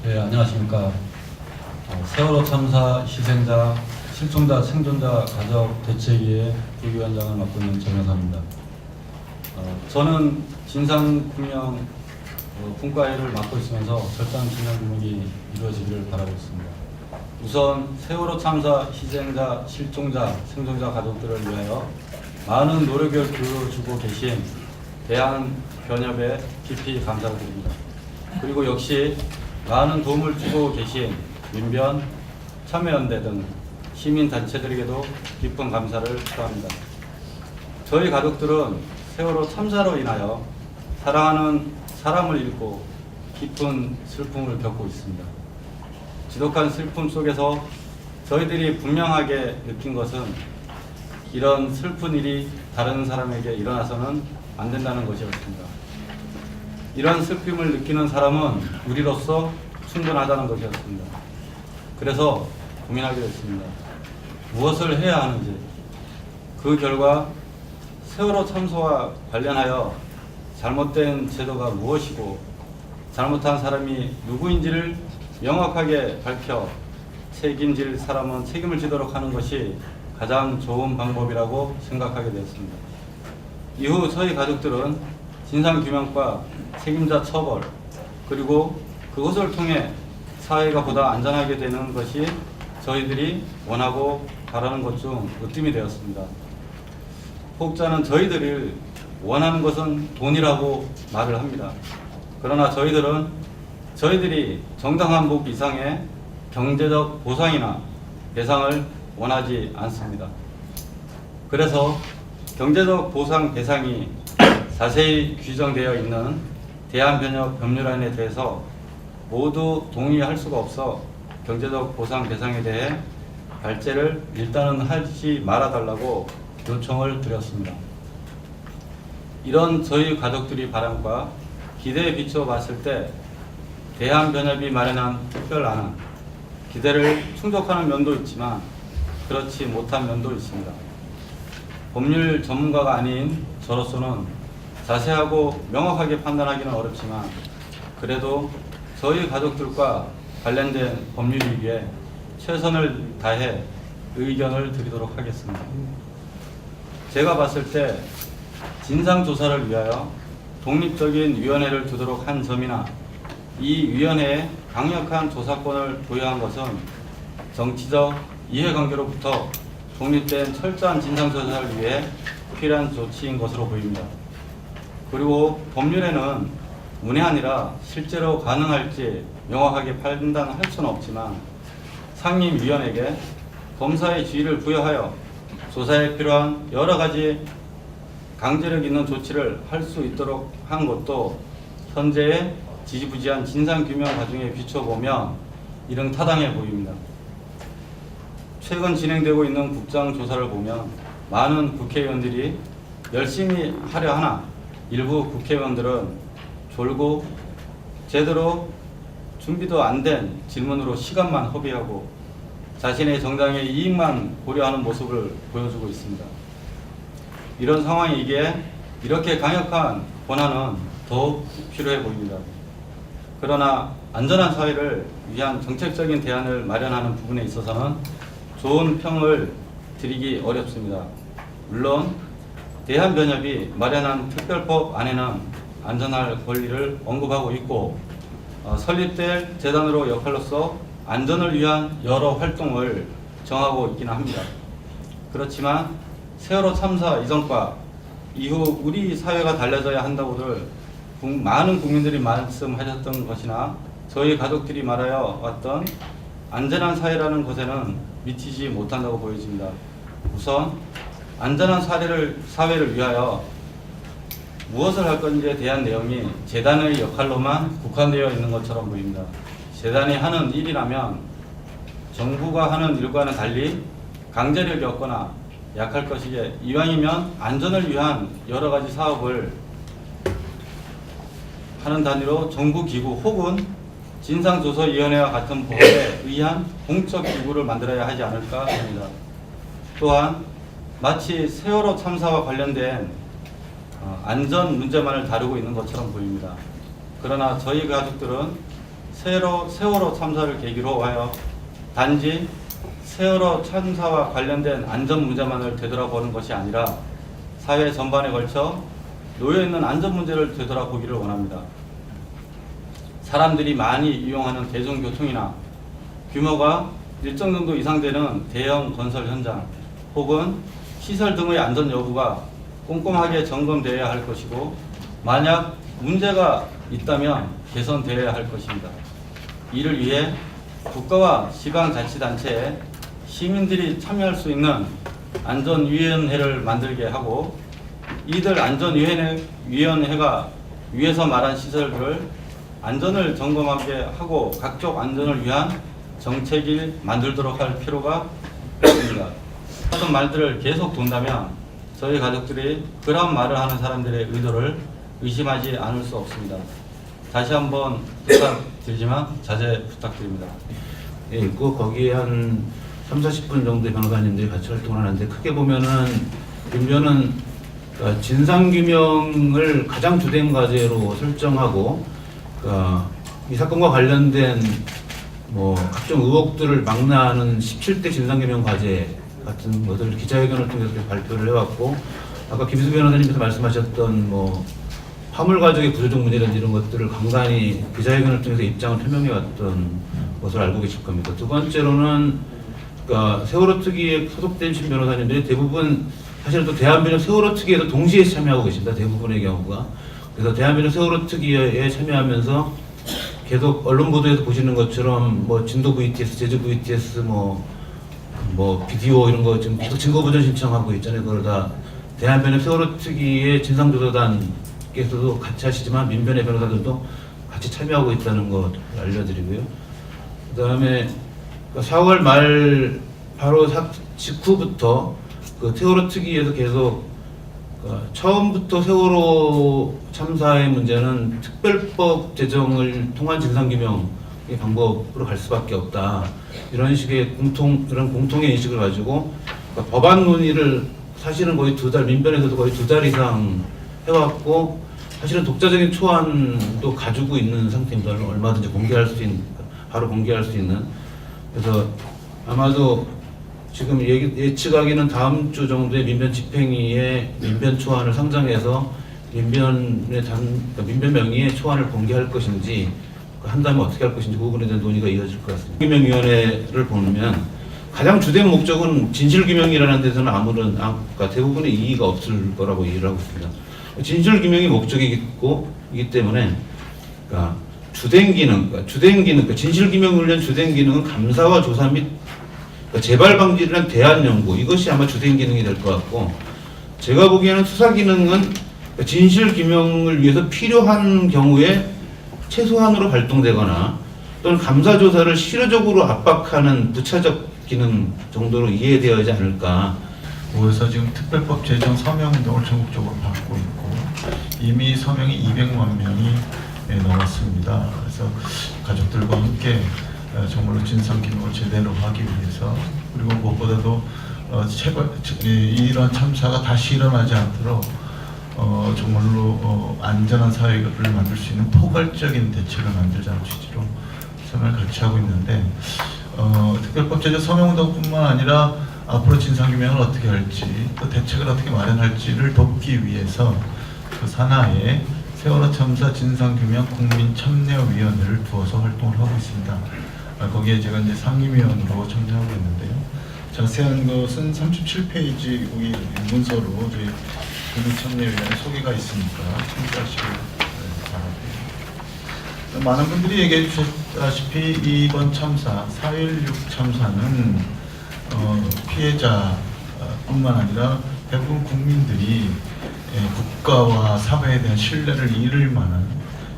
네, 안녕하십니까. 세월호 참사 희생자, 실종자, 생존자 가족 대책위의 부위원장을 맡고 있는 정영사입니다. 저는 진상규명 분과회를 맡고 있으면서 철저한 진상규명이 이루어지기를 바라고 있습니다. 우선 세월호 참사 희생자, 실종자, 생존자 가족들을 위하여 많은 노력을 기울여주고 계신 대한변협에 깊이 감사를 드립니다. 그리고 역시 많은 도움을 주고 계신 민변, 참여연대 등 시민단체들에게도 깊은 감사를 표합니다. 저희 가족들은 세월호 참사로 인하여 사랑하는 사람을 잃고 깊은 슬픔을 겪고 있습니다. 지독한 슬픔 속에서 저희들이 분명하게 느낀 것은 이런 슬픈 일이 다른 사람에게 일어나서는 안 된다는 것이었습니다. 이런 슬픔을 느끼는 사람은 우리로서 충분하다는 것이었습니다. 그래서 고민하게 됐습니다. 무엇을 해야 하는지. 그 결과 세월호 참사와 관련하여 잘못된 제도가 무엇이고 잘못한 사람이 누구인지를 명확하게 밝혀 책임질 사람은 책임을 지도록 하는 것이 가장 좋은 방법이라고 생각하게 되었습니다. 이후 저희 가족들은 진상규명과 책임자 처벌, 그리고 그것을 통해 사회가 보다 안전하게 되는 것이 저희들이 원하고 바라는 것 중 으뜸이 되었습니다. 혹자는 저희들이 원하는 것은 돈이라고 말을 합니다. 그러나 저희들이 정당한 복 이상의 경제적 보상이나 배상을 원하지 않습니다. 그래서 경제적 보상 배상이 자세히 규정되어 있는 대한변협 법률안에 대해서 모두 동의할 수가 없어 경제적 보상 배상에 대해 발제를 일단은 하지 말아달라고 요청을 드렸습니다. 이런 저희 가족들이 바람과 기대에 비추어 봤을 때 대한변협이 마련한 특별안은 기대를 충족하는 면도 있지만 그렇지 못한 면도 있습니다. 법률 전문가가 아닌 저로서는 자세하고 명확하게 판단하기는 어렵지만 그래도 저희 가족들과 관련된 법률이기에 최선을 다해 의견을 드리도록 하겠습니다. 제가 봤을 때 진상조사를 위하여 독립적인 위원회를 두도록 한 점이나 이 위원회에 강력한 조사권을 부여한 것은 정치적 이해관계로부터 독립된 철저한 진상조사를 위해 필요한 조치인 것으로 보입니다. 그리고 법률에는 문외한이라 실제로 가능할지 명확하게 판단할 수는 없지만 상임위원에게 검사의 지위를 부여하여 조사에 필요한 여러 가지 강제력 있는 조치를 할 수 있도록 한 것도 현재의 지지부지한 진상규명 과정에 비춰보면 이릉타당해 보입니다. 최근 진행되고 있는 국정조사를 보면 많은 국회의원들이 열심히 하려 하나 일부 국회의원들은 졸고 제대로 준비도 안 된 질문으로 시간만 허비하고 자신의 정당의 이익만 고려하는 모습을 보여주고 있습니다. 이런 상황이기에 이렇게 강력한 권한은 더욱 필요해 보입니다. 그러나 안전한 사회를 위한 정책적인 대안을 마련하는 부분에 있어서는 좋은 평을 드리기 어렵습니다. 물론 대한변협이 마련한 특별법 안에는 안전할 권리를 언급하고 있고 설립될 재단으로 역할로서 안전을 위한 여러 활동을 정하고 있기는 합니다. 그렇지만 세월호 참사 이전과 이후 우리 사회가 달라져야 한다고들 많은 국민들이 말씀하셨던 것이나 저희 가족들이 말하여 왔던 안전한 사회라는 것에는 미치지 못한다고 보여집니다. 우선 안전한 사회를 위하여 무엇을 할 건지에 대한 내용이 재단의 역할로만 국한되어 있는 것처럼 보입니다. 재단이 하는 일이라면 정부가 하는 일과는 달리 강제력이 없거나 약할 것이기에 이왕이면 안전을 위한 여러 가지 사업을 하는 단위로 정부기구 혹은 진상조사위원회와 같은 법에 의한 공적기구를 만들어야 하지 않을까 합니다. 또한 마치 세월호 참사와 관련된 안전 문제만을 다루고 있는 것처럼 보입니다. 그러나 저희 가족들은 세월호 참사를 계기로 하여 단지 세월호 참사와 관련된 안전 문제만을 되돌아보는 것이 아니라 사회 전반에 걸쳐 놓여있는 안전 문제를 되돌아보기를 원합니다. 사람들이 많이 이용하는 대중교통이나 규모가 일정 정도 이상 되는 대형 건설 현장 혹은 시설 등의 안전 여부가 꼼꼼하게 점검되어야 할 것이고 만약 문제가 있다면 개선되어야 할 것입니다. 이를 위해 국가와 지방자치단체에 시민들이 참여할 수 있는 안전위원회를 만들게 하고, 이들 안전위원회가 위에서 말한 시설을 안전을 점검하게 하고 각종 안전을 위한 정책을 만들도록 할 필요가 있습니다. 하던 말들을 계속 돈다면 저희 가족들이 그런 말을 하는 사람들의 의도를 의심하지 않을 수 없습니다. 다시 한번 부탁드리지만 자제 부탁드립니다. 예, 있고 거기에 한 30-40분 정도의 변호사님들이 같이 활동을 하는데, 크게 보면은 민변은 진상규명을 가장 주된 과제로 설정하고, 이 사건과 관련된 뭐 각종 의혹들을 망라하는 17대 진상규명 과제 같은 것을 기자회견을 통해서 발표를 해왔고, 아까 김수 변호사님께서 말씀하셨던 뭐 화물 가족의 구조적 문제라든지 이런 것들을 간간히 기자회견을 통해서 입장을 표명해왔던 것을 알고 계실 겁니다. 두 번째로는 세월호 특위에 소속된 신 변호사님들이 대부분 사실은 또 대한변협 세월호 특위에도 동시에 참여하고 계십니다. 대부분의 경우가. 그래서 대한변협 세월호 특위에 참여하면서 계속 언론 보도에서 보시는 것처럼 뭐 진도 VTS, 제주 VTS, 뭐 비디오 이런 거 지금 계속 증거 보전 신청하고 있잖아요. 그걸 다 대한변협 세월호 특위의 진상조사단께서도 같이 하시지만 민변의 변호사들도 같이 참여하고 있다는 거 알려드리고요. 그다음에 4월 말 바로 직후부터 그 세월호 특위에서 계속 처음부터 세월호 참사의 문제는 특별법 제정을 통한 진상규명의 방법으로 갈 수밖에 없다. 이런 식의 공통의 인식을 가지고 법안 논의를 사실은 거의 민변에서도 거의 2달 이상 해왔고, 사실은 독자적인 초안도 가지고 있는 상태입니다. 얼마든지 바로 공개할 수 있는. 그래서 아마도 지금 예측하기는 다음 주 정도에 민변 집행위에 민변 초안을 상정해서 민변 명의의 초안을 공개할 것인지, 한다면 어떻게 할 것인지 그 부분에 대한 논의가 이어질 것 같습니다. 규명위원회를 보면 가장 주된 목적은 진실규명이라는 데서는 대부분의 이의가 없을 거라고 이해를 하고 있습니다. 진실규명이 목적이기 때문에 주된 기능, 진실규명을 위한 주된 기능은 감사와 조사 및 재발 방지를 위한 대안 연구, 이것이 아마 주된 기능이 될 것 같고, 제가 보기에는 수사 기능은 진실규명을 위해서 필요한 경우에 최소한으로 발동되거나 또는 감사 조사를 실효적으로 압박하는 부차적 기능 정도로 이해되어야지 않을까. 그래서 지금 특별법 제정 서명 운동을 전국적으로 받고 있고, 이미 서명이 200만 명이 넘었습니다. 그래서 가족들과 함께 정말로 진상규명을 제대로 하기 위해서, 그리고 무엇보다도 이런 참사가 다시 일어나지 않도록 정말로 안전한 사회를 만들 수 있는 포괄적인 대책을 만들자는 취지로 서명을 같이 하고 있는데, 특별법 제정 서명운동뿐만 아니라 앞으로 진상규명을 어떻게 할지, 또 대책을 어떻게 마련할지를 돕기 위해서 그 산하에 세월호 참사 진상규명 국민참여위원회를 두어서 활동을 하고 있습니다. 거기에 제가 이제 상임위원으로 참여하고 있는데요. 자세한 것은 37페이지 여기 문서로 저희 국민참여위원회 소개가 있으니까 참조하시길 바랍니다. 많은 분들이 얘기해 주셨다시피 이번 참사, 4.16 참사는 피해자뿐만 아니라 대부분 국민들이 국가와 사회에 대한 신뢰를 잃을 만한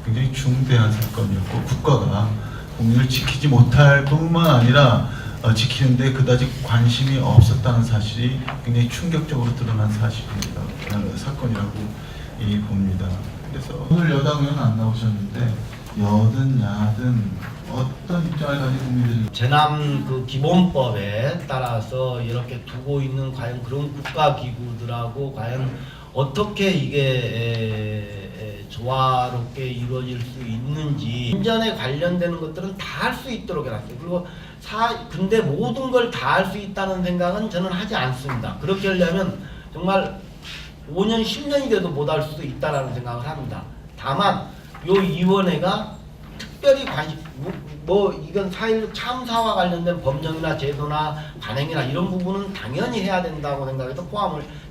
굉장히 중대한 사건이었고, 국가가 국민을 지키지 못할 뿐만 아니라 지키는데 그다지 관심이 없었다는 사실이 굉장히 충격적으로 드러난 사실입니다. 사건이라고 봅니다. 그래서 오늘 여당 의원 안 나오셨는데 여든 야든 어떤 입장을 가진 국민들이 재난 기본법에 따라서 이렇게 두고 있는 과연 그런 국가기구들하고 과연 어떻게 이게 조화롭게 이루어질 수 있는지, 안전에 관련되는 것들은 다 할 수 있도록 해놨어요. 그리고 근데 모든 걸 다 할 수 있다는 생각은 저는 하지 않습니다. 그렇게 하려면 정말 5년, 10년이 돼도 못 할 수도 있다라는 생각을 합니다. 다만 이 위원회가 특별히 이건 4.16 참사와 관련된 법령이나 제도나 관행이나 이런 부분은 당연히 해야 된다고 생각해서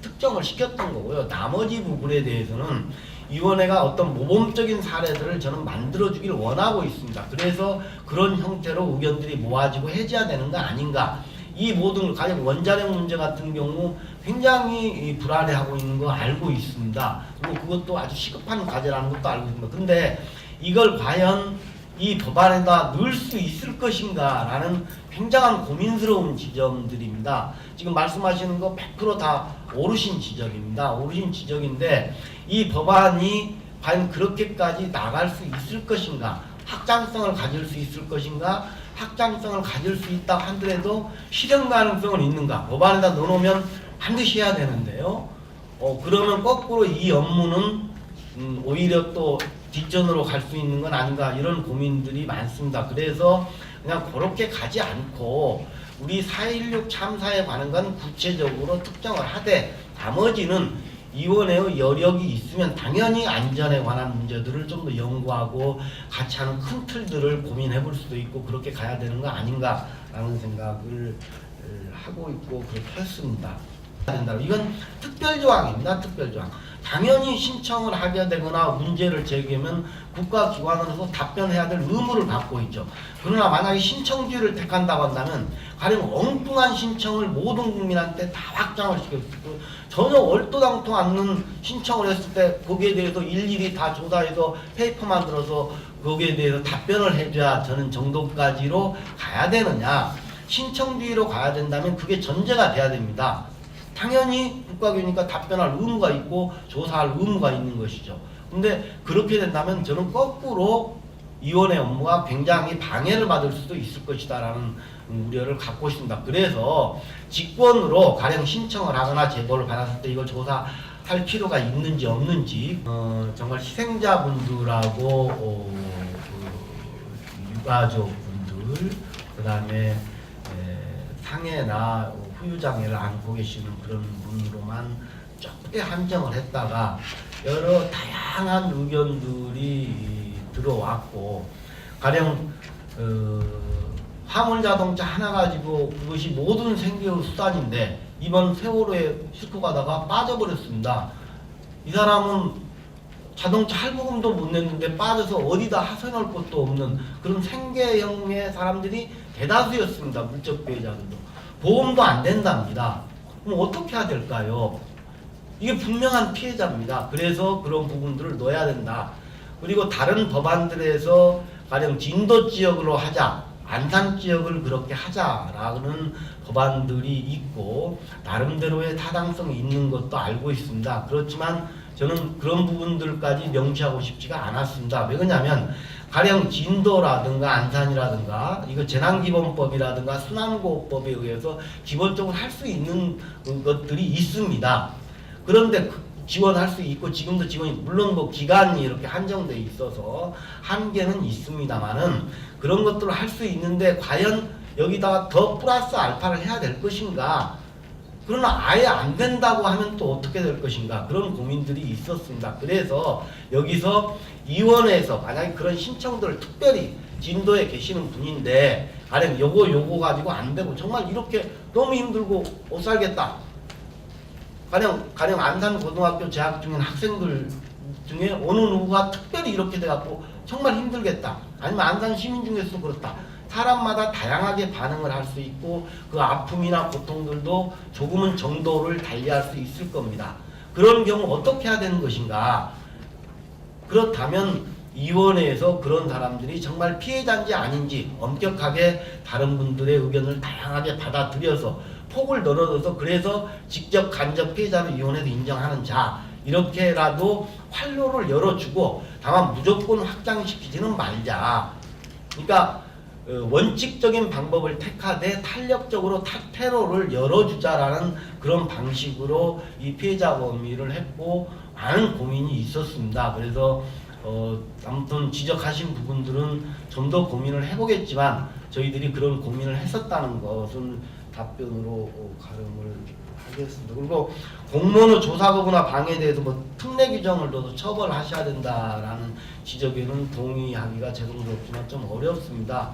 특정을 시켰던 거고요. 나머지 부분에 대해서는 위원회가 어떤 모범적인 사례들을 저는 만들어주길 원하고 있습니다. 그래서 그런 형태로 의견들이 모아지고 해제되는 거 아닌가. 이 모든 가령 원자력 문제 같은 경우 굉장히 불안해하고 있는 거 알고 있습니다. 그리고 그것도 아주 시급한 과제라는 것도 알고 있습니다. 근데 이걸 과연 이 법안에다 넣을 수 있을 것인가라는 굉장한 고민스러운 지점들입니다. 지금 말씀하시는 거 100% 다 옳으신 지적입니다. 옳으신 지적인데 이 법안이 과연 그렇게까지 나갈 수 있을 것인가, 확장성을 가질 수 있을 것인가, 확장성을 가질 수 있다 하더라도 실현 가능성은 있는가. 법안에다 넣어놓으면 반드시 해야 되는데요. 그러면 거꾸로 이 업무는 오히려 또 뒷전으로 갈 수 있는 건 아닌가, 이런 고민들이 많습니다. 그래서 그냥 그렇게 가지 않고 우리 4.16 참사에 관한 건 구체적으로 특정을 하되 나머지는 위원회의 여력이 있으면 당연히 안전에 관한 문제들을 좀 더 연구하고 같이 하는 큰 틀들을 고민해 볼 수도 있고 그렇게 가야 되는 거 아닌가라는 생각을 하고 있고 그렇게 했습니다. 이건 특별조항입니다. 특별조항. 당연히 신청을 하게 되거나 문제를 제기하면 국가기관으로서 답변해야 될 의무를 받고 있죠. 그러나 만약에 신청주의를 택한다고 한다면 가령 엉뚱한 신청을 모든 국민한테 다 확장을 시켰고 전혀 얼토당토 않는 신청을 했을 때 거기에 대해서 일일이 다 조사해서 페이퍼 만들어서 거기에 대해서 답변을 해줘야 저는 정도까지로 가야 되느냐. 신청주의로 가야 된다면 그게 전제가 돼야 됩니다. 당연히 국가기관이니까 답변할 의무가 있고 조사할 의무가 있는 것이죠. 근데 그렇게 된다면 저는 거꾸로 위원회 업무가 굉장히 방해를 받을 수도 있을 것이다라는 우려를 갖고 있습니다. 그래서 직권으로 가령 신청을 하거나 제보를 받았을 때 이걸 조사할 필요가 있는지 없는지 정말 희생자분들하고 유가족분들 그다음에 상해나 후유장애를 안고 계시는 그런 분으로만 좁게 한정을 했다가 여러 다양한 의견들이 들어왔고 가령 화물자동차 하나 가지고 그것이 모든 생계의 수단인데 이번 세월호에 싣고 가다가 빠져버렸습니다. 이 사람은 자동차 할부금도 못 냈는데 빠져서 어디다 하소연할 것도 없는 그런 생계형의 사람들이 대다수였습니다. 물적 피해자들도. 보험도 안 된답니다. 그럼 어떻게 해야 될까요? 이게 분명한 피해자입니다. 그래서 그런 부분들을 넣어야 된다. 그리고 다른 법안들에서 가령 진도 지역으로 하자, 안산 지역을 그렇게 하자라는 법안들이 있고 나름대로의 타당성이 있는 것도 알고 있습니다. 그렇지만 저는 그런 부분들까지 명시하고 싶지가 않았습니다. 왜냐하면 가령 진도라든가 안산이라든가 이거 재난기본법이라든가 순환고법에 의해서 기본적으로 할 수 있는 것들이 있습니다. 그런데 지원할 수 있고 지금도 지원이 물론 뭐 기간이 이렇게 한정돼 있어서 한계는 있습니다만은 그런 것들을 할 수 있는데 과연 여기다가 더 플러스 알파를 해야 될 것인가? 그러나 아예 안 된다고 하면 또 어떻게 될 것인가? 그런 고민들이 있었습니다. 그래서 여기서 위원회에서 만약에 그런 신청들을 특별히 진도에 계시는 분인데 가령 요거 가지고 안 되고 정말 이렇게 너무 힘들고 못 살겠다. 가령 안산 고등학교 재학 중인 학생들 중에 어느 누구가 특별히 이렇게 돼갖고 정말 힘들겠다. 아니면 안산 시민 중에서도 그렇다. 사람마다 다양하게 반응을 할 수 있고 그 아픔이나 고통들도 조금은 정도를 달리할 수 있을 겁니다. 그런 경우 어떻게 해야 되는 것인가? 그렇다면 위원회에서 그런 사람들이 정말 피해자인지 아닌지 엄격하게 다른 분들의 의견을 다양하게 받아들여서 폭을 넓어서 그래서 직접 간접 피해자를 위원회에서 인정하는 자 이렇게라도 활로를 열어주고 다만 무조건 확장시키지는 말자. 그러니까 원칙적인 방법을 택하되 탄력적으로 테러를 열어주자라는 그런 방식으로 이 피해자 범위를 했고 많은 고민이 있었습니다. 그래서 아무튼 지적하신 부분들은 좀 더 고민을 해보겠지만 저희들이 그런 고민을 했었다는 것은 답변으로 가름을 하겠습니다. 그리고 공무원의 조사 거부나 방해에 대해서 뭐 특례 규정을 넣어서 처벌하셔야 된다라는 지적에는 동의하기가 제동스럽지만 좀 어렵습니다.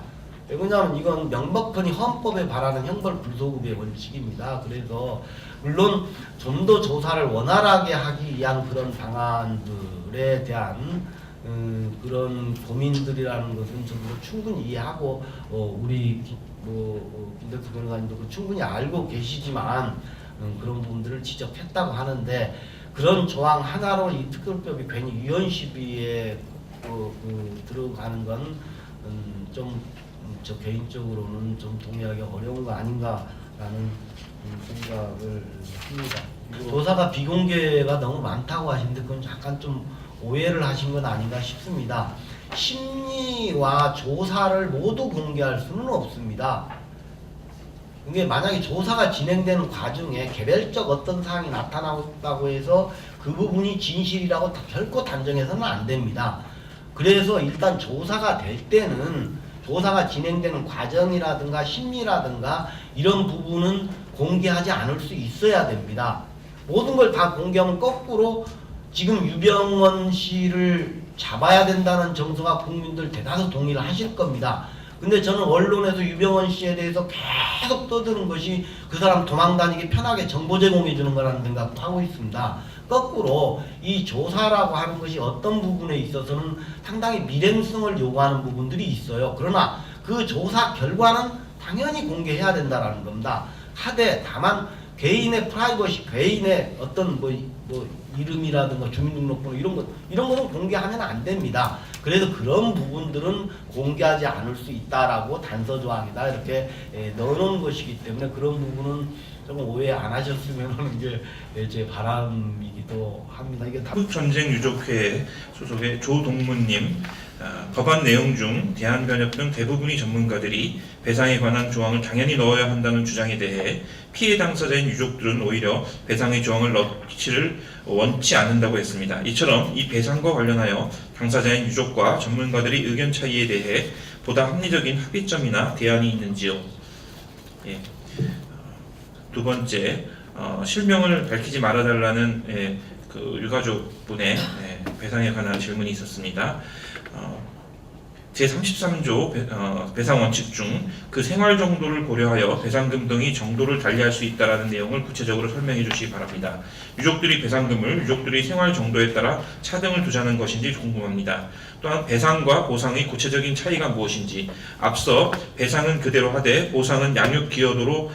왜냐하면 이건 명백하니 헌법에 바라는 형벌 불소급의 원칙입니다. 그래서 물론 좀 더 조사를 원활하게 하기 위한 그런 방안들에 대한 그런 고민들이라는 것은 저도 충분히 이해하고 우리 김덕수 변호사님도 충분히 알고 계시지만 그런 부분들을 지적했다고 하는데 그런 조항 하나로 이 특별법이 괜히 위헌 시비에 들어가는 건 좀 저 개인적으로는 좀 동의하기 어려운 거 아닌가라는 생각을 합니다. 조사가 비공개가 너무 많다고 하시는데 그건 약간 좀 오해를 하신 건 아닌가 싶습니다. 심리와 조사를 모두 공개할 수는 없습니다. 이게 만약에 조사가 진행되는 과정에 개별적 어떤 사항이 나타났다고 해서 그 부분이 진실이라고 결코 단정해서는 안 됩니다. 그래서 일단 조사가 될 때는 조사가 진행되는 과정이라든가 심리라든가 이런 부분은 공개하지 않을 수 있어야 됩니다. 모든 걸 다 공개하면 거꾸로 지금 유병원 씨를 잡아야 된다는 정서가 국민들 대다수 동의를 하실 겁니다. 근데 저는 언론에서 유병원 씨에 대해서 계속 떠드는 것이 그 사람 도망다니기 편하게 정보 제공해 주는 거라는 생각도 하고 있습니다. 거꾸로 이 조사라고 하는 것이 어떤 부분에 있어서는 상당히 밀행성을 요구하는 부분들이 있어요. 그러나 그 조사 결과는 당연히 공개해야 된다라는 겁니다. 하되 다만 개인의 프라이버시, 개인의 어떤 이름이라든가 주민등록번호 이런 거는 공개하면 안 됩니다. 그래서 그런 부분들은 공개하지 않을 수 있다라고 단서 조항이다 이렇게 넣어놓은 것이기 때문에 그런 부분은 조금 오해 안 하셨으면 하는 게 제 바람이기도 합니다. 이게 다 한국전쟁유족회 소속의 조동문님, 법안 내용 중 대한변협 등 대부분의 전문가들이 배상에 관한 조항을 당연히 넣어야 한다는 주장에 대해 피해 당사자인 유족들은 오히려 배상의 조항을 넣기를 원치 않는다고 했습니다. 이처럼 이 배상과 관련하여 당사자인 유족과 전문가들의 의견 차이에 대해 보다 합리적인 합의점이나 대안이 있는지요? 예. 두 번째, 실명을 밝히지 말아달라는 그 유가족분의 배상에 관한 질문이 있었습니다. 제33조 배상 원칙 중 그 생활 정도를 고려하여 배상금 등의 정도를 달리할 수 있다라는 내용을 구체적으로 설명해 주시기 바랍니다. 유족들이 배상금을 유족들의 생활 정도에 따라 차등을 두자는 것인지 궁금합니다. 또한 배상과 보상의 구체적인 차이가 무엇인지, 앞서 배상은 그대로 하되 보상은 양육 기여도로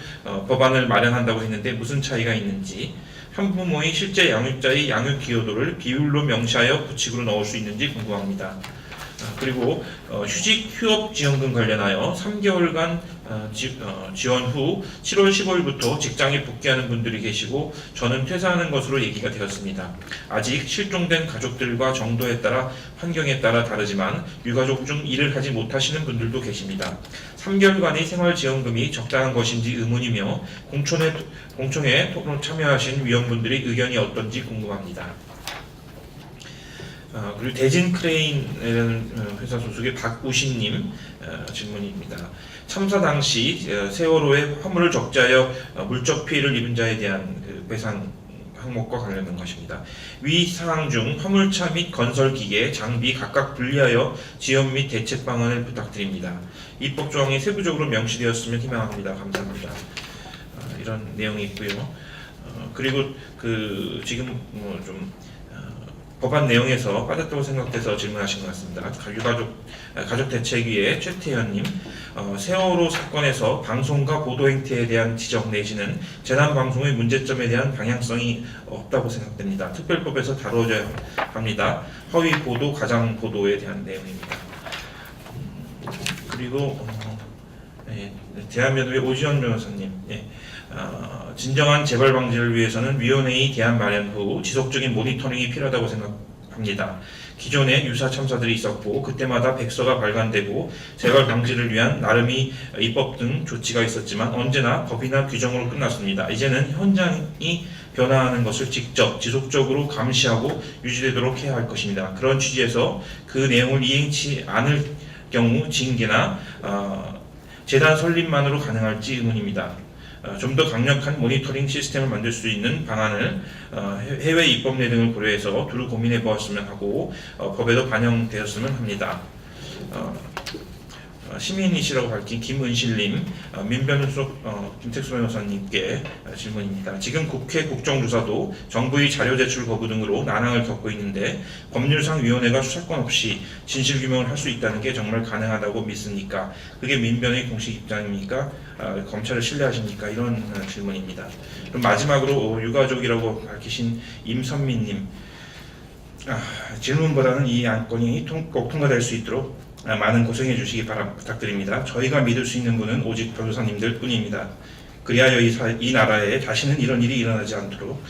법안을 마련한다고 했는데 무슨 차이가 있는지, 한부모의 실제 양육자의 양육 기여도를 비율로 명시하여 규칙으로 넣을 수 있는지 궁금합니다. 그리고 휴직 휴업 지원금 관련하여 3개월간 지원 후 7월 15일부터 직장에 복귀하는 분들이 계시고 저는 퇴사하는 것으로 얘기가 되었습니다. 아직 실종된 가족들과 정도에 따라 환경에 따라 다르지만 유가족 중 일을 하지 못하시는 분들도 계십니다. 3개월간의 생활지원금이 적당한 것인지 의문이며 공청회 토론 참여하신 위원분들의 의견이 어떤지 궁금합니다. 그리고 대진 크레인이라는 회사 소속의 박우신님 질문입니다. 참사 당시 세월호에 화물을 적재하여 물적 피해를 입은 자에 대한 배상 항목과 관련된 것입니다. 위 사항 중 화물차 및 건설기계, 장비 각각 분리하여 지원 및 대책 방안을 부탁드립니다. 입법 조항이 세부적으로 명시되었으면 희망합니다. 감사합니다. 이런 내용이 있고요. 그리고 지금 좀 법안 내용에서 빠졌다고 생각돼서 질문하신 것 같습니다. 가족대책위의 최태현님, 세월호 사건에서 방송과 보도 행태에 대한 지적 내지는 재난방송의 문제점에 대한 방향성이 없다고 생각됩니다. 특별법에서 다뤄져야 합니다. 허위 보도, 가장 보도에 대한 내용입니다. 그리고 대한변협의 오지원 변호사님, 진정한 재발 방지를 위해서는 위원회의 대안 마련 후 지속적인 모니터링이 필요하다고 생각합니다. 기존에 유사 참사들이 있었고 그때마다 백서가 발간되고 재발 방지를 위한 나름의 입법 등 조치가 있었지만 언제나 법이나 규정으로 끝났습니다. 이제는 현장이 변화하는 것을 직접 지속적으로 감시하고 유지되도록 해야 할 것입니다. 그런 취지에서 그 내용을 이행치 않을 경우 징계나 재단 설립만으로 가능할지 의문입니다. 좀 더 강력한 모니터링 시스템을 만들 수 있는 방안을 해외 입법례 등을 고려해서 두루 고민해 보았으면 하고 법에도 반영되었으면 합니다. 시민이시라고 밝힌 김은실님, 민변호사 김택수 변호사님께 질문입니다. 지금 국회 국정조사도 정부의 자료 제출 거부 등으로 난항을 겪고 있는데 법률상 위원회가 수사권 없이 진실규명을 할 수 있다는 게 정말 가능하다고 믿습니까? 그게 민변의 공식 입장입니까? 검찰을 신뢰하십니까? 이런 질문입니다. 그럼 마지막으로 유가족이라고 밝히신 임선민님, 질문보다는 이 안건이 꼭 통과될 수 있도록 많은 고생해 주시기 부탁드립니다. 저희가 믿을 수 있는 분은 오직 변호사님들 뿐입니다. 그리하여 이 나라에 다시는 이런 일이 일어나지 않도록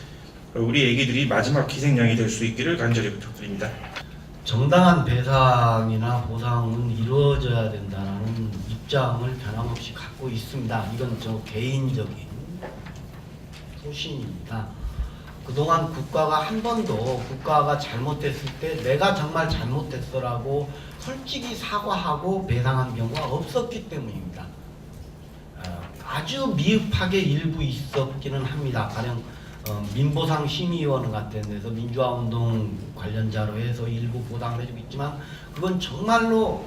우리 애기들이 마지막 희생양이 될 수 있기를 간절히 부탁드립니다. 정당한 배상이나 보상은 이루어져야 된다는 입장을 변함없이 갖고 있습니다. 이건 저 개인적인 소신입니다. 그동안 국가가 한 번도 국가가 잘못했을 때 내가 정말 잘못했어라고 솔직히 사과하고 배상한 경우가 없었기 때문입니다. 아주 미흡하게 일부 있었기는 합니다. 가령 민보상 심의위원 같은 데서 민주화운동 관련자로 해서 일부 보상을 해주고 있지만 그건 정말로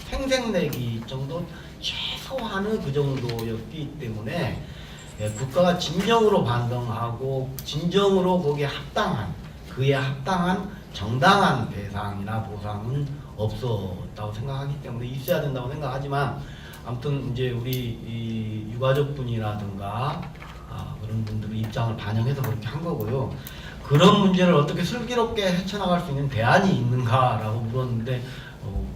생색내기 정도 최소한의 그 정도였기 때문에 국가가 진정으로 반성하고 진정으로 거기에 그에 합당한 정당한 배상이나 보상은 없었다고 생각하기 때문에 있어야 된다고 생각하지만 아무튼 이제 우리 이 유가족분이라든가 그런 분들의 입장을 반영해서 그렇게 한 거고요. 그런 문제를 어떻게 슬기롭게 헤쳐나갈 수 있는 대안이 있는가라고 물었는데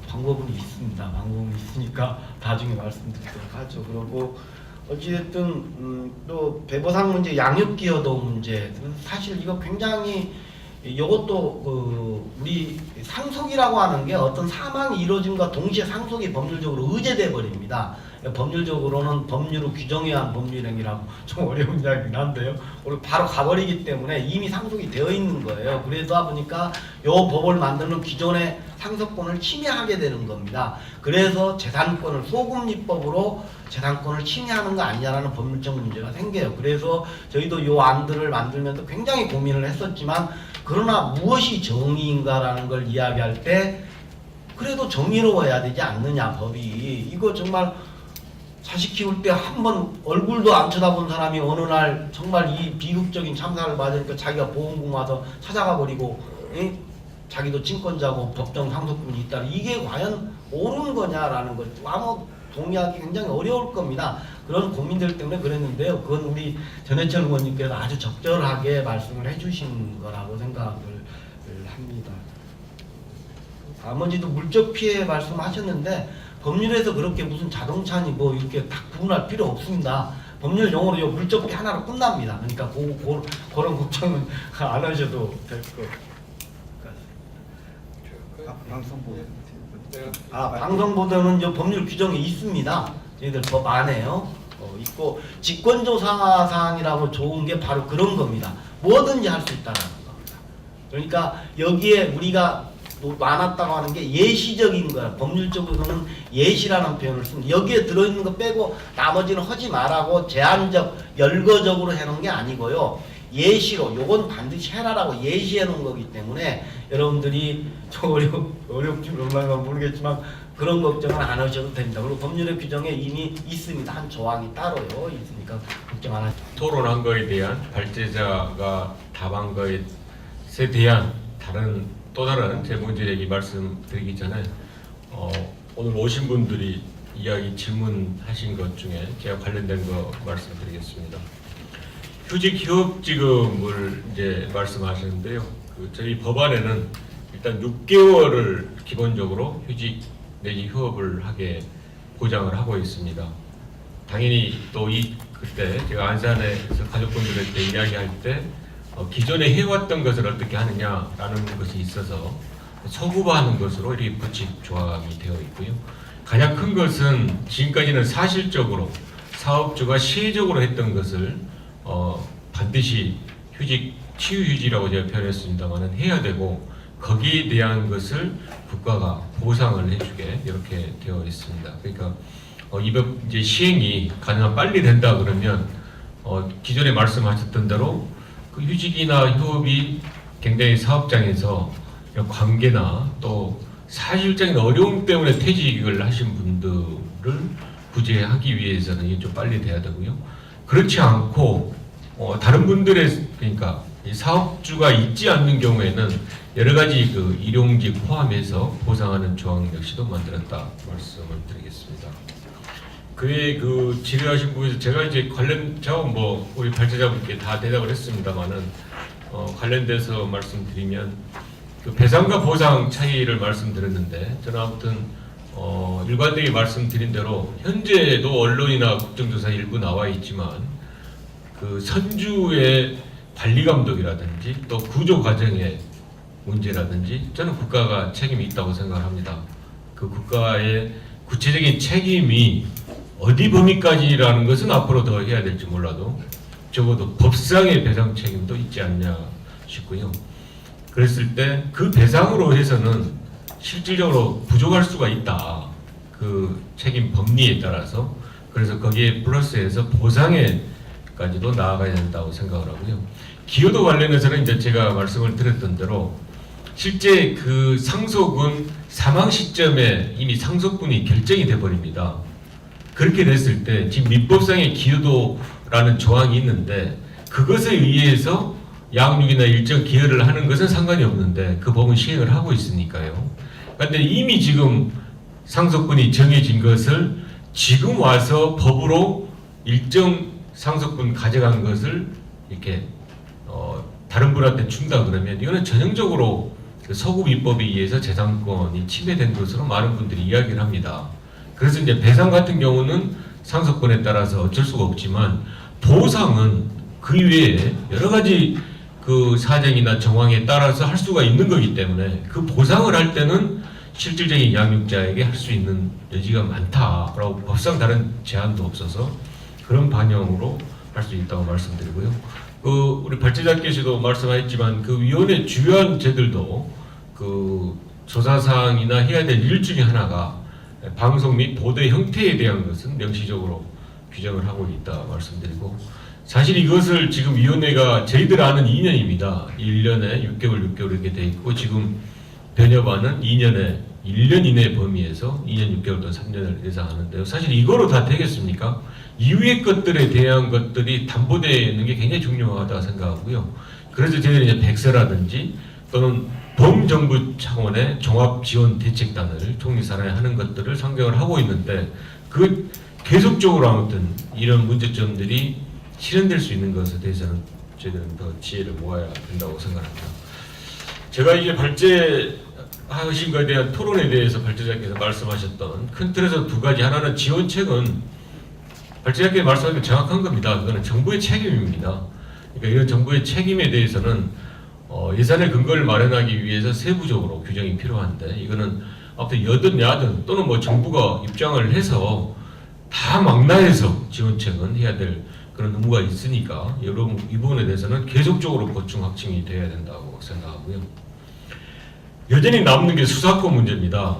방법은 있습니다. 방법은 있으니까 나중에 말씀드리도록 하죠. 그리고 어찌됐든 또 배보상 문제, 양육기여도 문제 사실 이거 굉장히 이것도 우리 상속이라고 하는 게 어떤 사망이 이루어짐과 동시에 상속이 법률적으로 의제돼 버립니다. 법률적으로는 법률을 규정해야 한 법률행위라고 좀 어려운 이야기긴 한데요. 우리 바로 가버리기 때문에 이미 상속이 되어 있는 거예요. 그러다 보니까 이 법을 만드는 기존의 상속권을 침해하게 되는 겁니다. 그래서 재산권을 소금리법으로 재산권을 침해하는 거 아니냐라는 법률적 문제가 생겨요. 그래서 저희도 이 안들을 만들면서 굉장히 고민을 했었지만 그러나 무엇이 정의인가라는 걸 이야기할 때 그래도 정의로워야 되지 않느냐 법이. 이거 정말 자식 키울 때 한 번 얼굴도 안 쳐다본 사람이 어느 날 정말 이 비극적인 참사를 맞으니까 자기가 보험금 와서 찾아가 버리고 자기도 친권자고 법정 상속권이 있다. 이게 과연 옳은 거냐라는 걸 아무 동의하기 굉장히 어려울 겁니다. 그런 고민들 때문에 그랬는데요. 그건 우리 전해철 의원님께서 아주 적절하게 말씀을 해주신 거라고 생각을 합니다. 나머지도 물적 피해 말씀하셨는데 법률에서 그렇게 무슨 자동차니 뭐 이렇게 딱 구분할 필요 없습니다. 법률 용어로 요 물적 피해 하나로 끝납니다. 그러니까 그런 걱정은 안 하셔도 될 것 같습니다. 방송보도는 법률 규정이 있습니다. 저희들 법 안에요. 있고 직권조사 사항이라고 좋은 게 바로 그런 겁니다. 뭐든지 할 수 있다는 겁니다. 그러니까 여기에 우리가 많았다고 하는 게 예시적인 거야. 법률적으로는 예시라는 표현을 씁니다. 여기에 들어있는 거 빼고 나머지는 하지 말라고 제한적, 열거적으로 해놓은 게 아니고요. 예시로 요건 반드시 해라라고 예시해 놓은 거기 때문에 여러분들이 좀 어렵지 모르겠지만 그런 걱정은 안 하셔도 됩니다. 그리고 법률의 규정에 이미 있습니다. 한 조항이 따로요 있으니까 걱정 안 하셔도. 토론한 거에 대한 발제자가 답한 것에 대한 또 다른 제 문제 얘기 말씀드리기 전에 오늘 오신 분들이 질문하신 것 중에 제가 관련된 거 말씀드리겠습니다. 휴직 휴업지급을 이제 말씀하셨는데요. 저희 법안에는 일단 6개월을 기본적으로 휴직 내지 휴업을 하게 보장을 하고 있습니다. 당연히 또 그때 제가 안산에서 가족분들한테 이야기할 때 기존에 해왔던 것을 어떻게 하느냐라는 것이 있어서 서구화하는 것으로 이렇게 부칙 조항이 되어 있고요. 가장 큰 것은 지금까지는 사실적으로 사업주가 시혜적으로 했던 것을 반드시 치유휴직이라고 제가 표현했습니다만은 해야 되고 거기에 대한 것을 국가가 보상을 해주게 이렇게 되어 있습니다. 그러니까 이번 이제 시행이 가능한 빨리 된다 그러면 기존에 말씀하셨던 대로 그 휴직이나 휴업이 굉장히 사업장에서 관계나 또 사실적인 어려움 때문에 퇴직을 하신 분들을 구제하기 위해서는 이게 좀 빨리 돼야 되고요. 그렇지 않고 다른 분들의 그러니까 이 사업주가 있지 않는 경우에는 여러 가지 그 일용직 포함해서 보상하는 조항 역시도 만들었다 말씀을 드리겠습니다. 그의 그 질의하신 부분에서 제가 이제 제가 뭐 우리 발제자분께 다 대답을 했습니다만은 관련돼서 말씀드리면 그 배상과 보상 차이를 말씀드렸는데 저는 아무튼 일관되게 말씀드린 대로 현재도 언론이나 국정조사 일부 나와 있지만 그 선주의 관리 감독이라든지 또 구조 과정의 문제라든지 저는 국가가 책임이 있다고 생각합니다. 그 국가의 구체적인 책임이 어디 범위까지라는 것은 앞으로 더 해야 될지 몰라도 적어도 법상의 배상 책임도 있지 않냐 싶고요. 그랬을 때 그 배상으로 해서는 실질적으로 부족할 수가 있다. 그 책임 법리에 따라서. 그래서 거기에 플러스해서 보상에까지도 나아가야 된다고 생각을 하고요. 기여도 관련해서는 이제 제가 말씀을 드렸던 대로 실제 그 상속은 사망 시점에 이미 상속분이 결정이 돼 버립니다. 그렇게 됐을 때 지금 민법상의 기여도라는 조항이 있는데 그것에 의해서 양육이나 일정 기여를 하는 것은 상관이 없는데 그 법은 시행을 하고 있으니까요. 그런데 이미 지금 상속분이 정해진 것을 지금 와서 법으로 일정 상속분 가져간 것을 이렇게 다른 분한테 준다 그러면 이거는 전형적으로 그 서구 입법에 의해서 재산권이 침해된 것으로 많은 분들이 이야기를 합니다. 그래서 이제 배상 같은 경우는 상속분에 따라서 어쩔 수가 없지만 보상은 그 이외에 여러 가지 그 사정이나 정황에 따라서 할 수가 있는 거기 때문에 그 보상을 할 때는 실질적인 양육자에게 할 수 있는 여지가 많다라고 법상 다른 제한도 없어서 그런 방향으로 할 수 있다고 말씀드리고요. 그 우리 발제자께서도 말씀하셨지만 그 위원회 주요한 제들도 그 조사사항이나 해야 될 일 중에 하나가 방송 및 보도의 형태에 대한 것은 명시적으로 규정을 하고 있다 말씀드리고 사실 이것을 지금 위원회가 저희들 아는 2년입니다. 1년에 6개월 이렇게 돼 있고 지금 변협안은 2년에 1년 이내 범위에서 2년 6개월 또 3년을 예상하는데요. 사실 이거로 다 되겠습니까? 이후의 것들에 대한 것들이 담보되어 있는 게 굉장히 중요하다고 생각하고요. 그래서 저희들이 이제 백서라든지 또는 범정부 차원의 종합지원대책단을 총리산하에 하는 것들을 상정을 하고 있는데 그 계속적으로 아무튼 이런 문제점들이 실현될 수 있는 것에 대해서는 저희들은 더 지혜를 모아야 된다고 생각합니다. 제가 이제 발제하신 것에 대한 토론에 대해서 발제자께서 말씀하셨던 큰 틀에서 두 가지. 하나는 지원책은 발제자께서 말씀하신 게 정확한 겁니다. 그거는 정부의 책임입니다. 그러니까 이런 정부의 책임에 대해서는 예산의 근거를 마련하기 위해서 세부적으로 규정이 필요한데 이거는 아무튼 여든 야든 또는 뭐 정부가 입장을 해서 다 망라해서 지원책은 해야 될 그런 의무가 있으니까 이 부분에 대해서는 계속적으로 보충 확충이 돼야 된다고 생각하고요. 여전히 남는 게 수사권 문제입니다.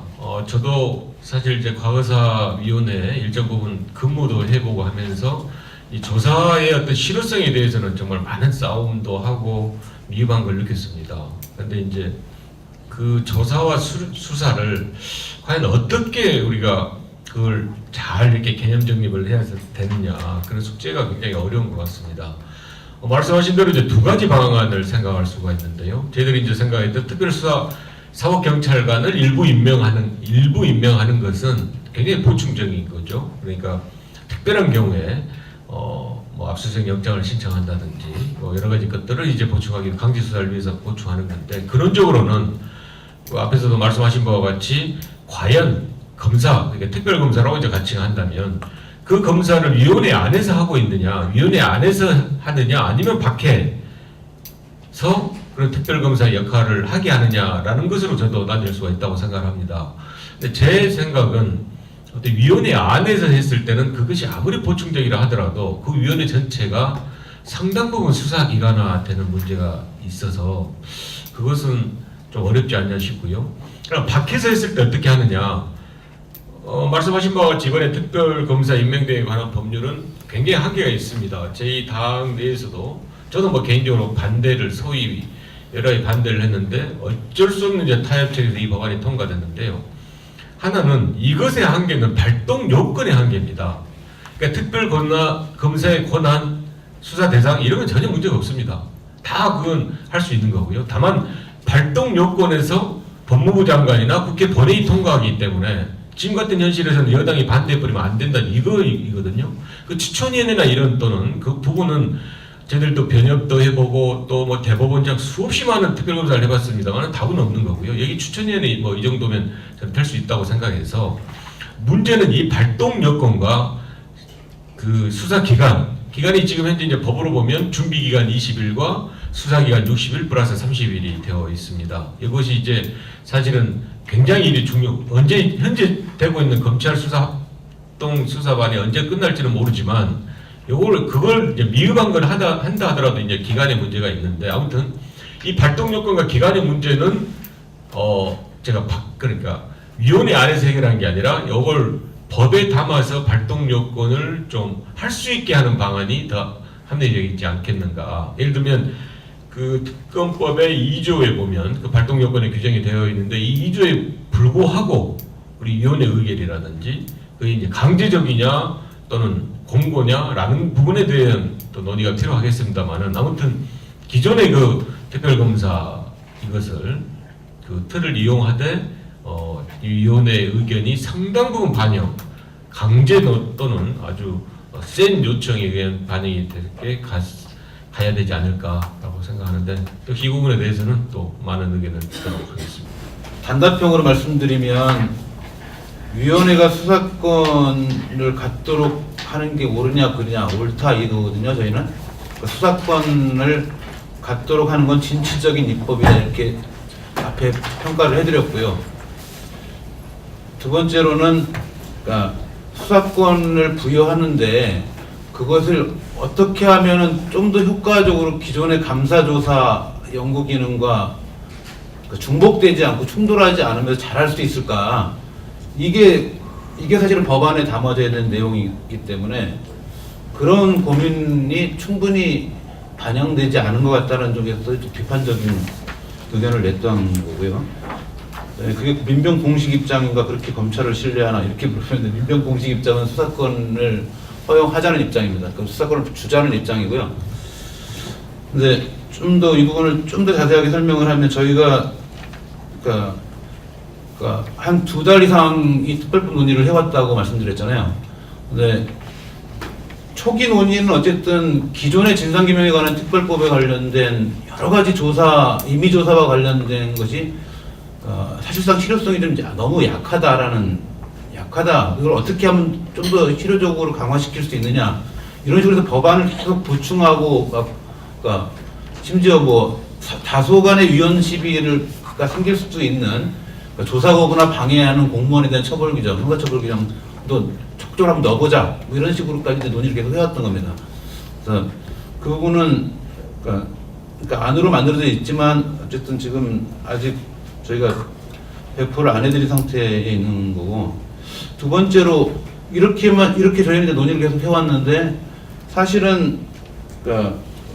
저도 사실 이제 과거사위원회 일정 부분 근무도 해보고 하면서 이 조사의 어떤 실효성에 대해서는 정말 많은 싸움도 하고 미흡한 걸 느꼈습니다. 그런데 이제 그 조사와 수사를 과연 어떻게 우리가 그걸 잘 이렇게 개념 정립을 해야 되느냐 그런 숙제가 굉장히 어려운 것 같습니다. 말씀하신 대로 이제 두 가지 방안을 생각할 수가 있는데요. 저희들이 이제 생각했던 특별수사 사법경찰관을 일부 임명하는 것은 굉장히 보충적인 거죠. 그러니까 특별한 경우에 뭐 압수수색 영장을 신청한다든지 뭐 여러 가지 것들을 이제 보충하기 강제 수사를 위해서 보충하는 건데 근원적으로는 그 앞에서도 말씀하신 바와 같이 과연 검사, 그러니까 특별검사라고 이제 가칭한다면 그 검사를 위원회 안에서 하고 있느냐, 위원회 안에서 하느냐, 아니면 밖에서 그런 특별검사 역할을 하게 하느냐라는 것으로 저도 나뉠 수가 있다고 생각합니다. 근데 제 생각은 어떤 위원회 안에서 했을 때는 그것이 아무리 보충적이라 하더라도 그 위원회 전체가 상당 부분 수사기관화되는 문제가 있어서 그것은 좀 어렵지 않냐 싶고요. 그럼 밖에서 했을 때 어떻게 하느냐? 말씀하신 바와 같이 이번에 특별검사 임명대에 관한 법률은 굉장히 한계가 있습니다. 저희 당 내에서도 저도 뭐 개인적으로 반대를 소위 여러 반대를 했는데 어쩔 수 없는 이제 타협책에서 이 법안이 통과됐는데요. 하나는 이것의 한계는 발동 요건의 한계입니다. 그러니까 특별검사의 권한, 수사 대상 이런 건 전혀 문제가 없습니다. 다 그건 할 수 있는 거고요. 다만 발동 요건에서 법무부 장관이나 국회 본회의 통과하기 때문에 지금 같은 현실에서는 여당이 반대해버리면 안 된다는 이거거든요. 그 추천위원회나 이런 또는 그 부분은 저희들도 변협도 해보고 또 뭐 대법원장 수없이 많은 특별검사를 해봤습니다만 답은 없는 거고요. 여기 추천위원회 뭐 이 정도면 저는 될 수 있다고 생각해서 문제는 이 발동 여건과 그 수사 기간이 지금 현재 이제 법으로 보면 준비 기간 20일과 수사 기간 60일 플러스 30일이 되어 있습니다. 이것이 이제 사실은 굉장히 일이 현재 되고 있는 검찰 수사반이 언제 끝날지는 모르지만 그걸 이제 미흡한 걸 한다 하더라도 이제 기간의 문제가 있는데 아무튼 이 발동 요건과 기간의 문제는 그러니까 위원회 안에서 해결한 게 아니라 이걸 법에 담아서 발동 요건을 좀 할 수 있게 하는 방안이 더 합리적이지 않겠는가. 예를 들면 그 특검법의 2조에 보면 그 발동 요건이 규정이 되어 있는데 이 2조에 불구하고 우리 위원회 의결이라든지 그게 이제 강제적이냐 또는 공고냐라는 부분에 대한 또 논의가 필요하겠습니다만은 아무튼 기존의 그 특별검사 이것을 그 틀을 이용하되 이 위원회의 의견이 상당 부분 반영, 강제 또는 아주 센 요청에 의한 반영이 되게 가야 되지 않을까라고 생각하는데 또 이 부분에 대해서는 또 많은 의견을 듣도록 하겠습니다. 단답형으로 말씀드리면 위원회가 수사권을 갖도록 하는 게 옳으냐 그르냐 옳다 이거거든요. 저희는 수사권을 갖도록 하는 건 진취적인 입법이다 이렇게 앞에 평가를 해드렸고요. 두 번째로는 그러니까 수사권을 부여하는데 그것을 어떻게 하면은 좀 더 효과적으로 기존의 감사조사 연구 기능과 중복되지 않고 충돌하지 않으면서 잘할 수 있을까? 이게 사실은 법안에 담아져야 되는 내용이기 때문에 그런 고민이 충분히 반영되지 않은 것 같다는 쪽에서 비판적인 의견을 냈던 거고요. 네, 그게 민병 공식 입장인가 그렇게 검찰을 신뢰하나 이렇게 물으면 민병 공식 입장은 수사권을 허용하자는 입장입니다. 그 수사권을 주자는 입장이고요. 근데 좀 더 이 부분을 좀 더 자세하게 설명을 하면 저희가 그러니까 한 2달 이상 이 특별법 논의를 해왔다고 말씀드렸잖아요. 근데 초기 논의는 어쨌든 기존의 진상규명에 관한 특별법에 관련된 여러 가지 임의 조사와 관련된 것이 사실상 실효성이 좀 너무 약하다. 이걸 어떻게 하면 좀 더 실효적으로 강화시킬 수 있느냐 이런 식으로 해서 법안을 계속 보충하고 심지어 뭐 다소간의 위헌 시비가 생길 수도 있는 조사 거부나 방해하는 공무원에 대한 처벌 규정, 형사처벌 규정도 적절히 한번 넣어보자 뭐 이런 식으로까지 논의를 계속 해왔던 겁니다. 그래서 그 부분은 그러니까 안으로 만들어져 있지만 어쨌든 지금 아직 저희가 배포를 안 해드린 상태에 있는 거고 두 번째로 이렇게 저희는 이제 논의를 계속 해왔는데 사실은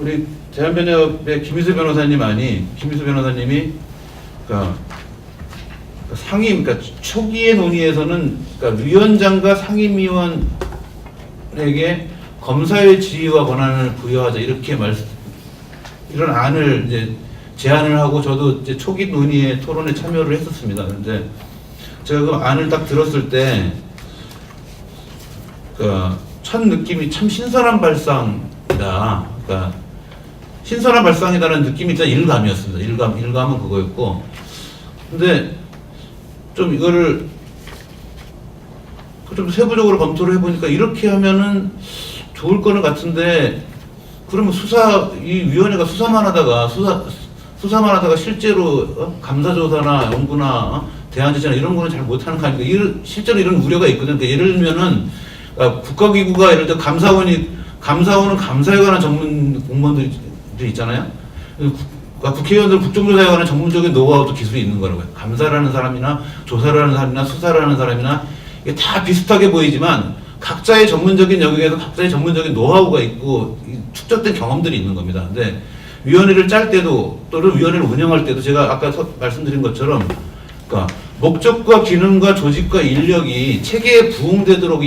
우리 대한변협의 김희수 변호사님이 그러니까 초기의 논의에서는 위원장과 상임위원에게 검사의 지위와 권한을 부여하자 이런 안을 이제 제안을 하고 저도 이제 초기 논의에 토론에 참여를 했었습니다. 그런데 제가 그 안을 딱 들었을 때 첫 느낌이 참 신선한 발상이다. 신선한 발상이다라는 느낌이 진짜 일감이었습니다. 일감은 그거였고, 근데 좀 이거를 좀 세부적으로 검토를 해보니까 이렇게 하면은 좋을 거는 같은데 그러면 이 위원회가 수사만 하다가 실제로 감사조사나 연구나 대안제재나 이런 거는 잘 못하는 거 아닙니까? 실제로 이런 우려가 있거든요. 그러니까 예를 들면은 국가기구가 예를 들어 감사원은 감사에 관한 전문 공무원들이 있잖아요. 국회의원들 국정조사에 관한 전문적인 노하우도 기술이 있는 거라고요. 감사를 하는 사람이나 조사를 하는 사람이나 수사를 하는 사람이나 이게 다 비슷하게 보이지만 각자의 전문적인 영역에서 각자의 전문적인 노하우가 있고 축적된 경험들이 있는 겁니다. 근데 위원회를 짤 때도 또는 위원회를 운영할 때도 제가 아까 말씀드린 것처럼 그러니까 목적과 기능과 조직과 인력이 체계에 부응되도록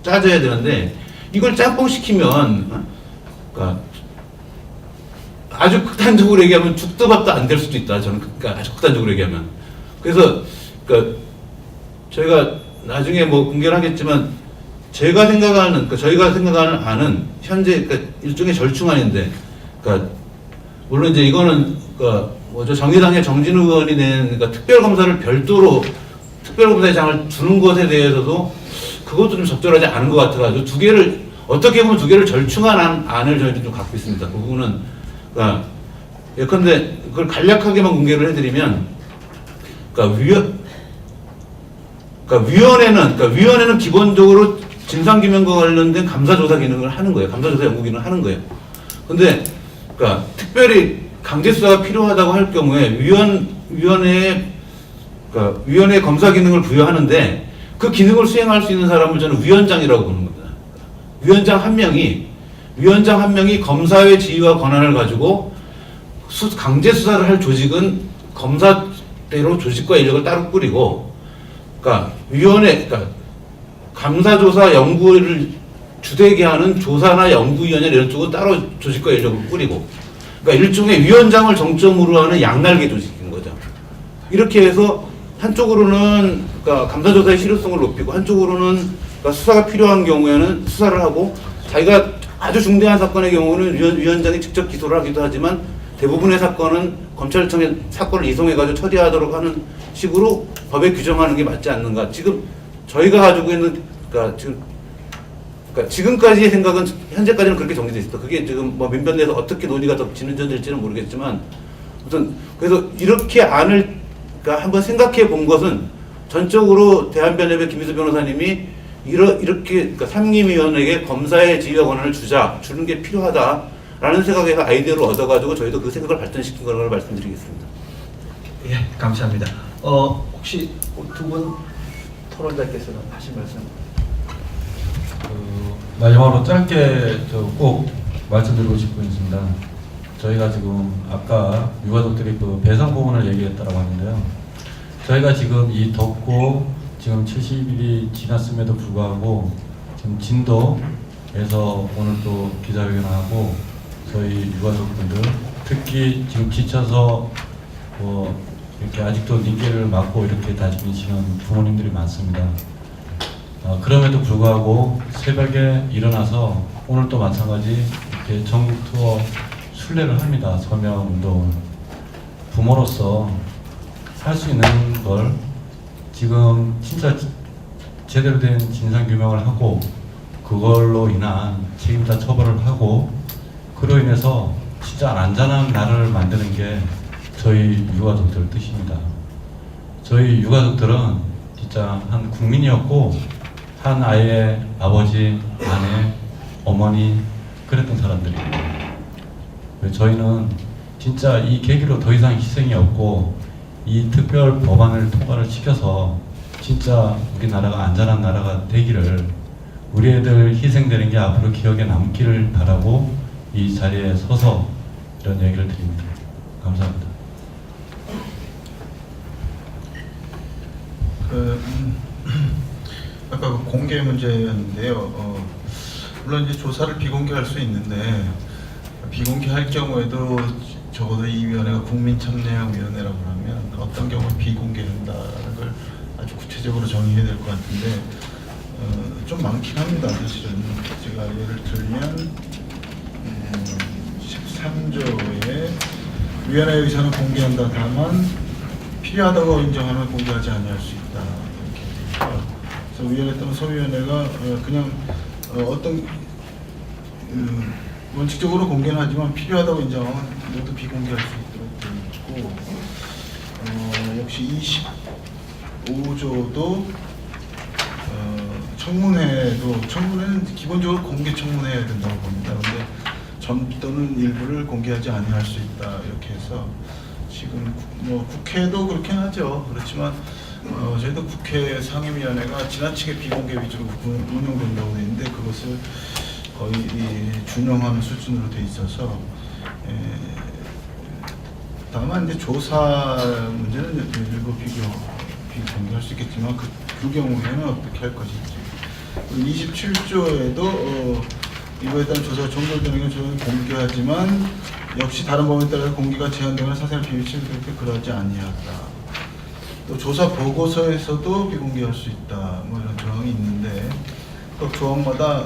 짜져야 되는데 이걸 짬뽕시키면 그러니까 아주 극단적으로 얘기하면 죽도 밥도 안 될 수도 있다. 저는 그러니까 아주 극단적으로 얘기하면. 그래서 그러니까 저희가 나중에 뭐 공개를 하겠지만 제가 생각하는 그러니까 저희가 생각하는 안은 현재 그러니까 일종의 절충안인데 그러니까 물론 이제 이거는 그러니까 뭐저 정의당의 정진우 의원이 낸 그러니까 특별검사를 별도로 특별검사의 장을 주는 것에 대해서도 그것도 좀 적절하지 않은 것 같아가지고 두 개를 어떻게 보면 두 개를 절충한 안을 저희도 좀 갖고 있습니다. 그 부분은 그러니까 예컨대 그걸 간략하게만 공개를 해드리면 그러니까 위원회는 기본적으로 진상규명과 관련된 감사조사 기능을 하는 거예요. 감사조사 연구 기능을 하는 거예요. 근데 그러니까 특별히 강제수사가 필요하다고 할 경우에 위원회에 검사 기능을 부여하는데 그 기능을 수행할 수 있는 사람을 저는 위원장이라고 보는 겁니다. 위원장 한 명이 검사의 지위와 권한을 가지고 강제 수사를 할 조직은 검사대로 조직과 인력을 따로 꾸리고, 그러니까 그러니까 감사조사 연구를 주되게 하는 조사나 연구위원회 이런 쪽은 따로 조직과 인력을 꾸리고, 그러니까 일종의 위원장을 정점으로 하는 양날개 조직인 거죠. 이렇게 해서 한쪽으로는 그러니까 감사조사의 실효성을 높이고 한쪽으로는 그러니까 수사가 필요한 경우에는 수사를 하고 자기가 아주 중대한 사건의 경우는 위원장이 직접 기소를 하기도 하지만 대부분의 사건은 검찰청에 사건을 이송해가지고 처리하도록 하는 식으로 법에 규정하는 게 맞지 않는가. 지금 저희가 가지고 있는 그러니까 지금까지의 생각은 현재까지는 그렇게 정리되어 있습니다. 그게 지금 뭐 민변에서 어떻게 논의가 더 진전될지는 모르겠지만 아무튼 그래서 이렇게 안을 그러니까 한번 생각해 본 것은 전적으로 대한변협의 김희수 변호사님이 이렇게 그러니까 상임위원에게 검사의 지위와 권한을 주는 게 필요하다라는 생각에서 아이디어를 얻어가지고 저희도 그 생각을 발전시킨 걸 말씀드리겠습니다. 예, 감사합니다. 혹시 두 분 토론자께서는 하신 말씀? 마지막으로 짧게 꼭 말씀드리고 싶은 있습니다. 저희가 지금 아까 유가족들이 그 배상 부분을 얘기했다고 하는데요. 저희가 지금 이 덥고 지금 70일이 지났음에도 불구하고 지금 진도에서 오늘 또 기자회견을 하고 저희 유가족분들 특히 지금 지쳐서 이렇게 아직도 닉겔을 맞고 이렇게 다니시는 부모님들이 많습니다. 그럼에도 불구하고 새벽에 일어나서 오늘 또 마찬가지 이렇게 전국 투어 순례를 합니다. 서명운동 부모로서 할 수 있는 걸 지금 진짜 제대로 된 진상규명을 하고 그걸로 인한 책임자 처벌을 하고 그로 인해서 진짜 안전한 나라를 만드는 게 저희 유가족들 뜻입니다. 저희 유가족들은 진짜 한 국민이었고 한 아이의 아버지, 아내, 어머니 그랬던 사람들입니다. 저희는 진짜 이 계기로 더 이상 희생이 없고 이 특별 법안을 통과를 시켜서 진짜 우리나라가 안전한 나라가 되기를 우리 애들 희생되는 게 앞으로 기억에 남기를 바라고 이 자리에 서서 이런 얘기를 드립니다. 감사합니다. 아까 그 공개 문제였는데요. 물론 이제 조사를 비공개할 수 있는데 비공개할 경우에도 적어도 이 위원회가 국민참여위원회라고 하면 어떤 경우에 비공개한다는 걸 아주 구체적으로 정의해야 될 것 같은데 좀 많긴 합니다. 사실은 제가 예를 들면 13조에 위원회 의사는 공개한다. 다만 필요하다고 인정하면 공개하지 아니할 수 있다. 이렇게 되어 있고요. 그래서 위원회 또는 소위원회가 그냥 어떤 원칙적으로 공개는 하지만 필요하다고 인정하면 모두 비공개할 수 있도록 되어 있고 역시 25조도 청문회는 기본적으로 공개 청문회해야 된다고 봅니다. 그런데 전 또는 일부를 공개하지 아니할 수 있다 이렇게 해서 지금 뭐 국회도 그렇게 하죠. 그렇지만 저희도 국회 상임위원회가 지나치게 비공개 위주로 운영된다고 되어 있는데 그것을 거의 준용하는 수준으로 돼 있어서 다만 이제 조사 문제는 일부 비공개할 수 있겠지만 그 경우에는 어떻게 할 것인지. 27조에도 이거에 따른 조사 정보 등의 조사는 공개하지만 역시 다른 법에 따라 공개가 제한되거나 사생활 비밀치를 그렇게 그러지 아니하다. 또 조사 보고서에서도 비공개할 수 있다. 뭐 이런 조항이 있는데 각 조항마다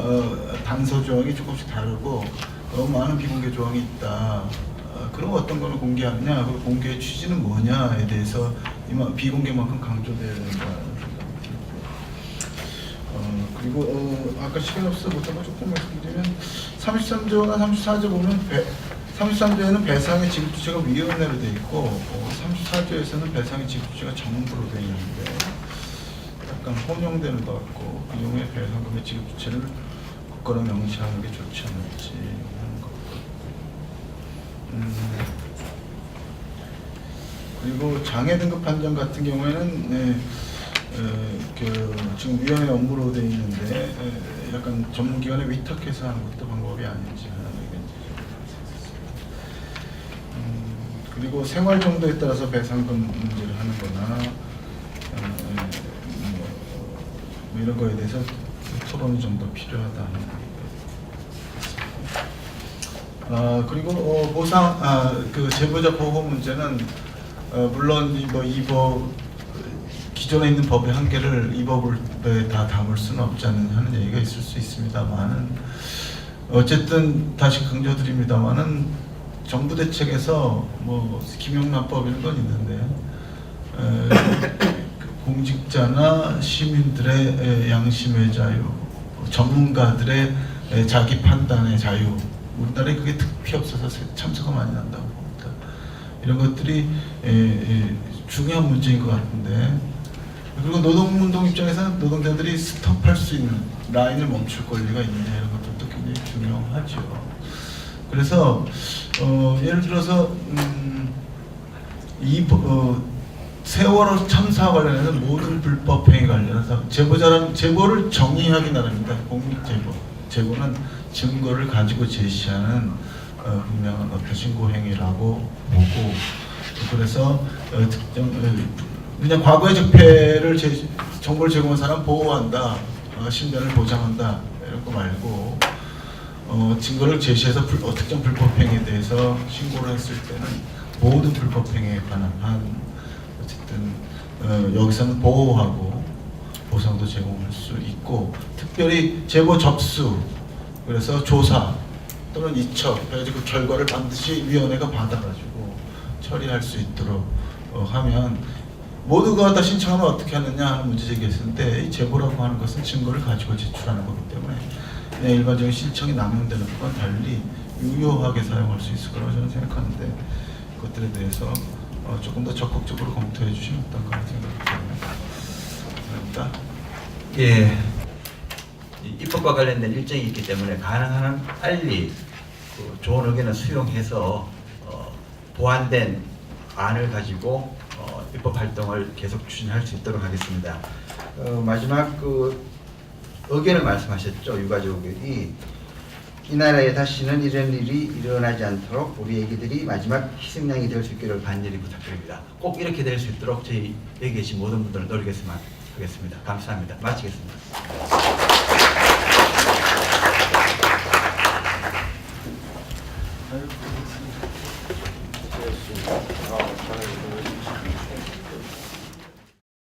단서 조항이 조금씩 다르고 너무 많은 비공개 조항이 있다. 그럼 어떤 거는 공개하느냐, 그 공개의 취지는 뭐냐에 대해서 비공개만큼 강조돼야 된다. 그리고 아까 시간 없어서 못한 거 조금 말씀드리면 33조나 34조 보면 33조에는 배상의 지급주체가 위원회로 돼 있고 34조에서는 배상의 지급주체가 정부로 돼 있는데 약간 혼용되는 것 같고 그 경우에 배상금의 지급주체를 국가로 명시하는 게 좋지 않을지 하는 것 같고 그리고 장애 등급 판정 같은 경우에는 지금 위원회 업무로 돼 있는데 약간 전문기관에 위탁해서 하는 것도 방법이 아닌지 하는 의견이 있습니다. 그리고 생활 정도에 따라서 배상금 문제를 하는 거나 뭐 이런 거에 대해서 토론이 좀 더 필요하다는 얘기가 그리고 보상 그 제보자 보호 문제는 물론 이 법 기존에 있는 법의 한계를 이 법에 다 담을 수는 없지 않느냐 하는 얘기가 있을 수 있습니다만은 어쨌든 다시 강조드립니다만은 정부 대책에서 뭐 김영란법 이런 건 있는데 공직자나 시민들의 양심의 자유, 전문가들의 자기 판단의 자유, 우리나라에 그게 특히 없어서 참사가 많이 난다고 봅니다. 이런 것들이 중요한 문제인 것 같은데 그리고 노동운동 입장에서는 노동자들이 스톱할 수 있는 라인을 멈출 권리가 있느냐 이런 것들도 굉장히 중요하죠. 그래서 예를 들어서 세월호 참사 관련해서 모든 불법 행위 관련해서 제보를 정의하기 나름입니다. 공익제보. 제보는 증거를 가지고 제시하는 분명한 어떤 신고 행위라고 보고 그래서 특정 그냥 과거의 적폐를 정보를 제공한 사람 보호한다, 신변을 보장한다 이런 거 말고 증거를 제시해서 특정 불법 행위에 대해서 신고를 했을 때는 모든 불법 행위에 관한 어쨌든 여기서는 보호하고 보상도 제공할 수 있고 특별히 제보 접수 그래서 조사 또는 이첩 그래가지고 그 결과를 반드시 위원회가 받아가지고 처리할 수 있도록 하면 모두가 다 신청하면 어떻게 하느냐 하는 문제 제기했는데 이 제보라고 하는 것은 증거를 가지고 제출하는 거기 때문에 일반적인 신청이 남용되는 것과는 달리 유효하게 사용할 수 있을 거라고 저는 생각하는데 그것들에 대해서 조금 더 적극적으로 검토해 주시면 어떨까 하는 생각이 듭니다. 감사합니다. 예, 입법과 관련된 일정이 있기 때문에 가능한 한 빨리 좋은 의견을 수용해서 보완된 안을 가지고 입법 활동을 계속 추진할 수 있도록 하겠습니다. 마지막 의견을 말씀하셨죠. 유가족이 이 나라에 다시는 이런 일이 일어나지 않도록 우리 애기들이 마지막 희생양이 될 수 있기를 간절히 부탁드립니다. 꼭 이렇게 될 수 있도록 저희 여기 계신 모든 분들을 노리겠으면 하겠습니다. 감사합니다. 마치겠습니다.